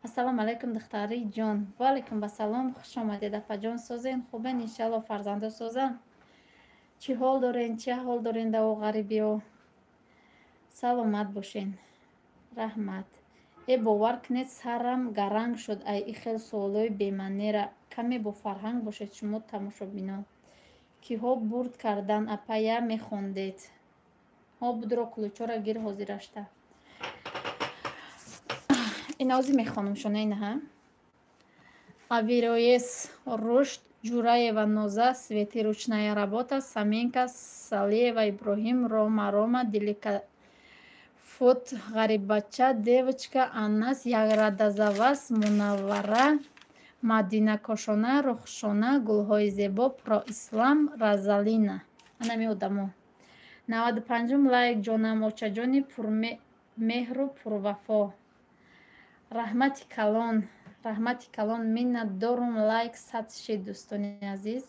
ассалому алайкум духтари ҷон ваалайкум басалом хуш омадед апаҷон созен хубен иншалло фарзанду созан чӣ ҳол дорен чӣ аҳвол дорен даво ғарибиё саломат бошен раҳмат бовар кунед сарам гаранг шуд ай и хел суолои бемаънера каме бо фарҳанг бошед шумо тамошобино киҳо бурд кардан апа я мехондед ҳо будро клучора гир ҳозирашта инози мехонам шунаинаҳа авироес рушд ҷураева ноза свети ручная работа саминка салиева иброҳим рома дилика фут ғарибача девочка аннас яградазавас мунаввара мадина кошона рухшона гулҳои зебо про ислам разалина анами одамо 95 лайк ҷонам очаҷони пурмеҳру пурвафо раҳмати калон миннатдорум лайк сатши дӯстони азиз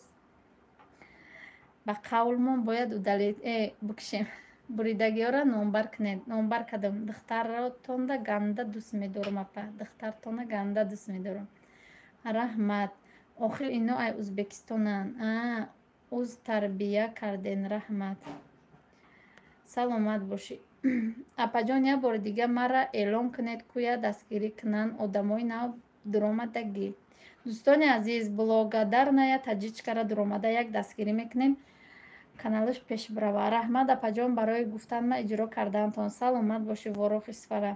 ба қавлмон бояд удалед букшем буридагиёра номбар кунед номбар кардам духтартонда ганда дӯст медорам апа духтартона ганда дӯст медорам раҳмат охир ино ай ӯзбекистонан уз тарбия карден раҳмат саломат бошӣ апаҷон як бори дига мара эълон кунед ку я дастгирӣ кунанд одамои нав дуромадагӣ дӯстони азиз блогадарная таҷичкара дуромада як дастгирӣ мекунем каналаш пеш брава раҳмат апаҷон барои гуфтан ма иҷро кардаамтон саломат бошӣ ворохи сфара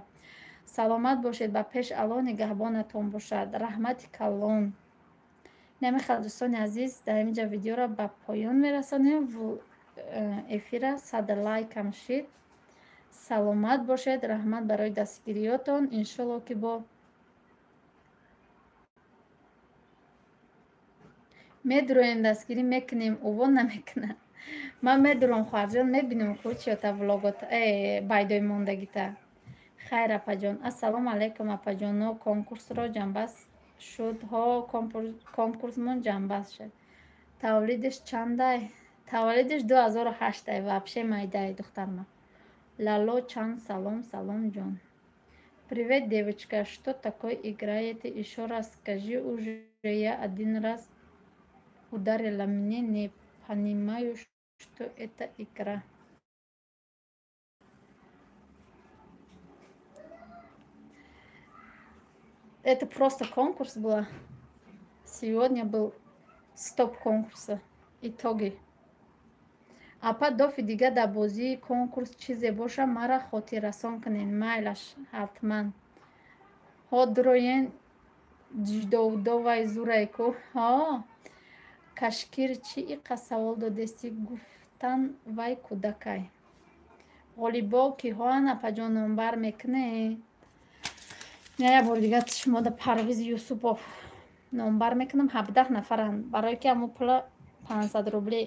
саломат бошед ба пеш алло нигаҳбонатон бошад раҳмати калон намехал дӯстони азиз дар инҷа видеоро ба поён мерасонем эфира 100 лайкам шид саломат бошед раҳмат барои дастгириётон иншолло ки бо медуроем дастгирӣ мекунем уво намекунад ман медурам хоҳарҷон мебинам кучиёта влогот байдои мондагита хайр апаҷон ассалому алайкум апаҷоно конкурсро ҷанбаст шуд ҳо конкурсмон ҷанбаст шуд тавлидиш чандай тавлидиш 2008 вообще майдай духтарма лало чанд салом ҷон привет девочка что такое играете ещё раз скажи уже я один раз ударила мне не понимаю что это игра это просто конкурс было сегодня был стоп конкурса итоги апа дофи дига дар бозии конкурс чизе боша мара хотиррасон кунед майлаш ҳатман ҳо дуроен ҷидовдовай зурайку ҳо кашкир чӣ иқа савол додести гуфтан вай кӯдакай ғолибо киҳоан апаҷон номбар мекунед я як бор дига шумо да парвиз юсупов номбар мекунам 17 нафаранд барое ки амо пула 500 рубли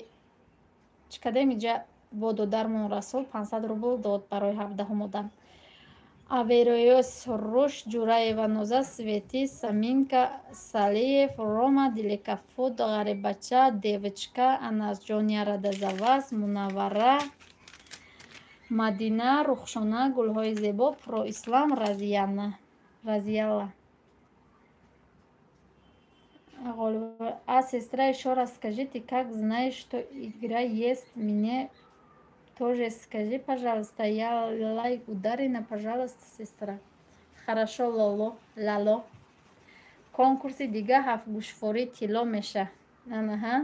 чикадем иҷа бо додармон расул 500 рубл дод барои 17 одам авероёс руш ҷураева ноза свети саминка салиев рома диликафуд ғарибача девочка анасҷон ярадазавас мунаввара мадина рухшона гулҳои зебо про ислам разиялла а сестра ещё раз скажите как знаешь что игра есть мне тоже скажи пожалуйста я лайк ударена пожалуйста сестра хорошо лало конкурси дига ҳафтгӯшворӣ тилло меша анаҳа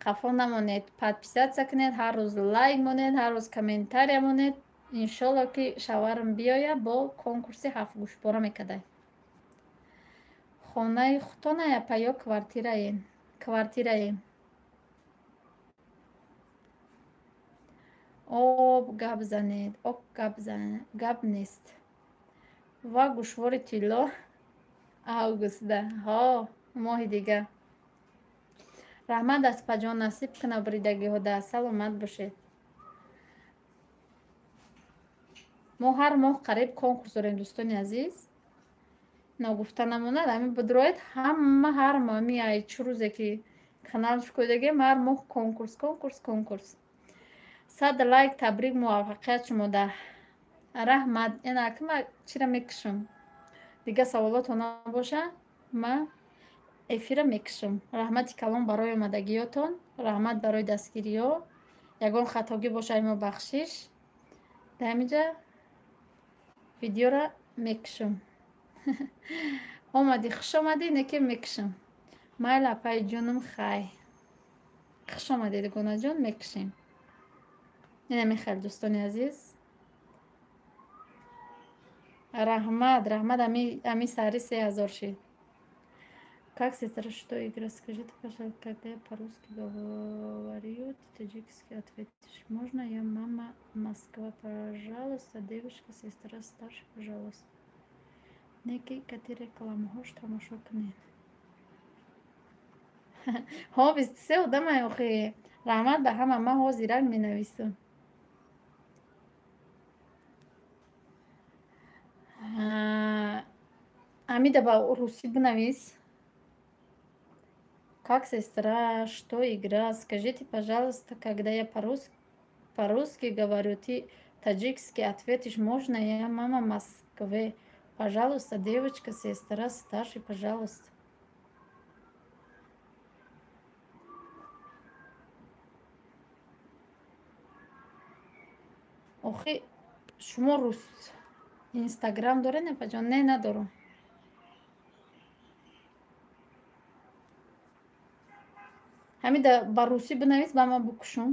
қафо намонед подписатсия кунед ҳар рӯз лайк монед ҳар рӯз комментария монед иншолло ки шаварм биёя бо конкурси ҳафтгӯшвора мекадай хонаи хутонай апа ё квартираем об гап занед гап нест ва гӯшвори тилло августда ҳо моҳи дигар. раҳмат аспаҷон насиб куна буридагиҳода саломат бошед. мо ҳар моҳ қариб конкурс дорем дӯстони азиз. нагуфта намонад ами будроед ҳама ҳар моҳ ми ай чу рӯзе ки канал шукоидагем ҳар моҳ конкурс. 100 лайк табрик муваффақият шумода. раҳмат. яна акма чира мекушам дига саволото набоша ма эфира мекушам. раҳмати калон барои омадагиётон, раҳмат барои дастгириҳо. ягон хатогӣ боша имо бахшиш. дамиҷа видеора мекушам. омади хуш омадӣ неки мекушам. майла апаи ҷонум хай хуш омадед гунаҷон мекушем. ина мехел дӯстони азиз. раҳмат ами сари 3000 шид. Как сестра, что игра? Скажите, пожалуйста, когда я по-русски говорю, таджикский ответишь. Можно я мама Москва, пожалуйста, девушка, сестра старше, пожалуйста. Некий, который рекламу хош тамошо кунед. ҳо бистсе одамай охи. раҳмат ба ҳама ма ҳозирак менависам. амида ба руси бинавис. Как сестра, что игра? Скажите, пожалуйста, когда я по-русски говорю, ты таджикский ответишь. Можно я мама Москвы? Пожалуйста, девочка, сестра старше, пожалуйста. охи шумо рус инстаграм доре напаҷон? Не, надорам. ҳамида ба русӣ бинавис ба ман бикушум.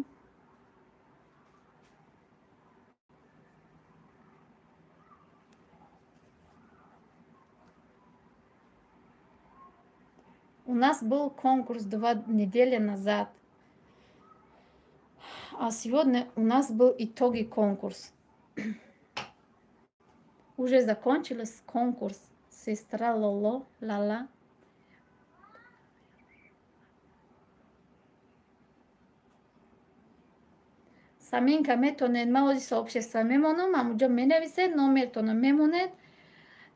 У нас был конкурс 2 недели назад. А сегодня у нас был итоги конкурс. Уже закончился конкурс. Сестра Лоло, Лала. Саминка метонед, ма ози сообщества мемонам, амуҷо менависед, номертона мемонед,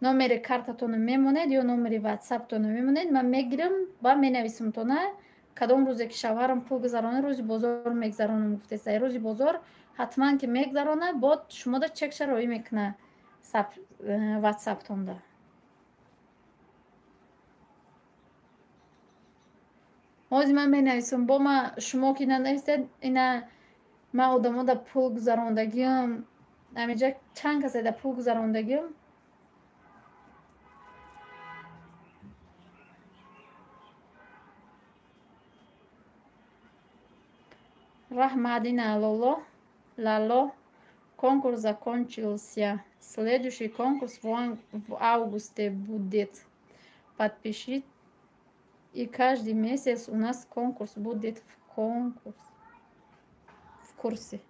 номери картатона мемонед ё номери ватсаптона мемонед. Ман мегирам ба менависам тона кадом рӯзе ки шавҳарам пул гузаронад, рӯзи бозор мегзаронам гуфтесай. рӯзи бозор ҳатман ки мегзаронад, бод шумода чекша роӣ мекуна ватсаптонда. ҳозир ман менависам бо ма шумо ки нанависед ина ма одамода пул гузарондагиам амиҷа чанд каседа пул гузарондагиам. Рахмадина Лало. Конкурс закончился. Следующий конкурс в августе будет. Подпишите. И каждый месяц у нас конкурс будет в курсе.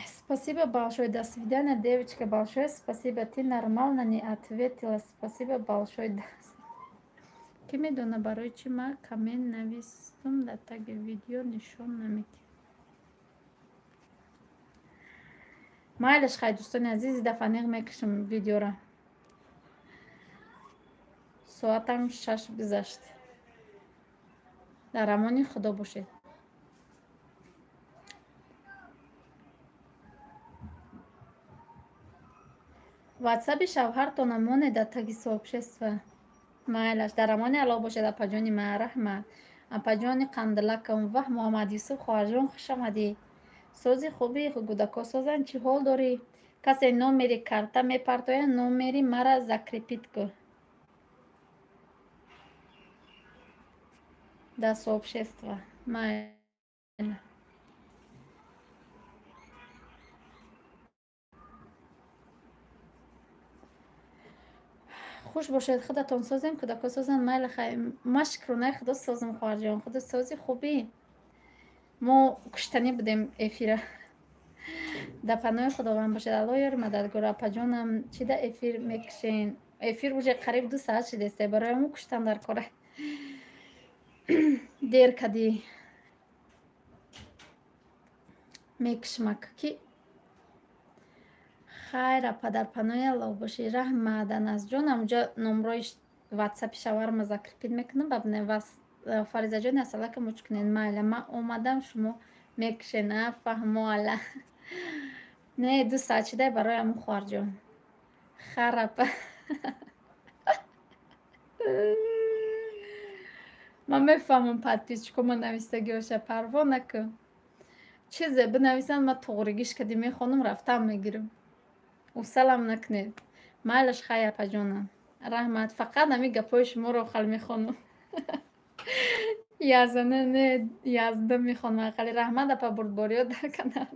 Спасибо большое. До свидания, девочка. Большое спасибо. Ты нормально не ответила. Спасибо большое. Ки медона барои чӣ ма комент навистум дар таги видео нишон намедиҳам. майлаш хай дӯстони азизи дафаниқ мекушам видеора. соатам 6 гузашт. дар амони худо бошед. ватсаби шавҳартон амонед дар таги сообщества. майлаш дар амони аллоҳ бошед. апаҷони ма раҳмат. апаҷони қандилакам ваҳ муҳаммад юсуф хоҳарҷон хуш омадӣ. сози хуби гудако созан чӣ ҳол дорӣ? касе номери карта мепартояд номери мара закрепит кун дар сообщества. майла хуш бошед. худатон созем кудако созан. майла хай ма шукронаи худо созам хоҳарҷон. худо сози хубӣ. мо куштанӣ будем эфира. дар паноҳи худованд бошед. алло ёри мададгор. апаҷонам чӣ дар эфир мекушен? эфир уже қариб 2 соат шидест барояму куштан дар кора дер кади мекшмак ки хайра падарпанои аллоҳ бошӣ раҳмадан аз ҷонам ҷо номрои ватсапи шаварма закрипид мекунам бабне вас фаризаҷони асалака мучкунен майла ма омадам шумо мекушен а фаҳмоала не 2 соат шидай бароям ухварҷон харапа ман мефаҳмам подписчикома навистагиоша парво накун чизе бинависанд ма туғригиш кади мехонам рафтам мегирам усалам накунед майлаш хаяпа ҷонам раҳмат фақат ҳами гапои шуморо охал мехонам язана не язда мехонам ақали раҳмат апа бурдбориё дар канал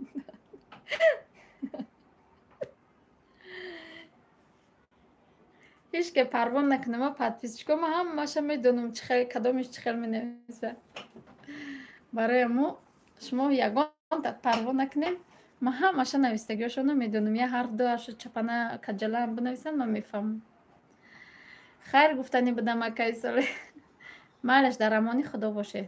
ҳечке парво накунам ма подписчикома ҳамаша медонам кадомиш чӣ хел менависа барои шумо ягон так парво накунед ман ҳамаша навистагиашонро медонам я ҳарф ду ҳарф чапана каҷалаам бинависанд ман мефаҳмам хайр гуфтанӣ будам акаи солеҳ майлаш дар амони худо бошед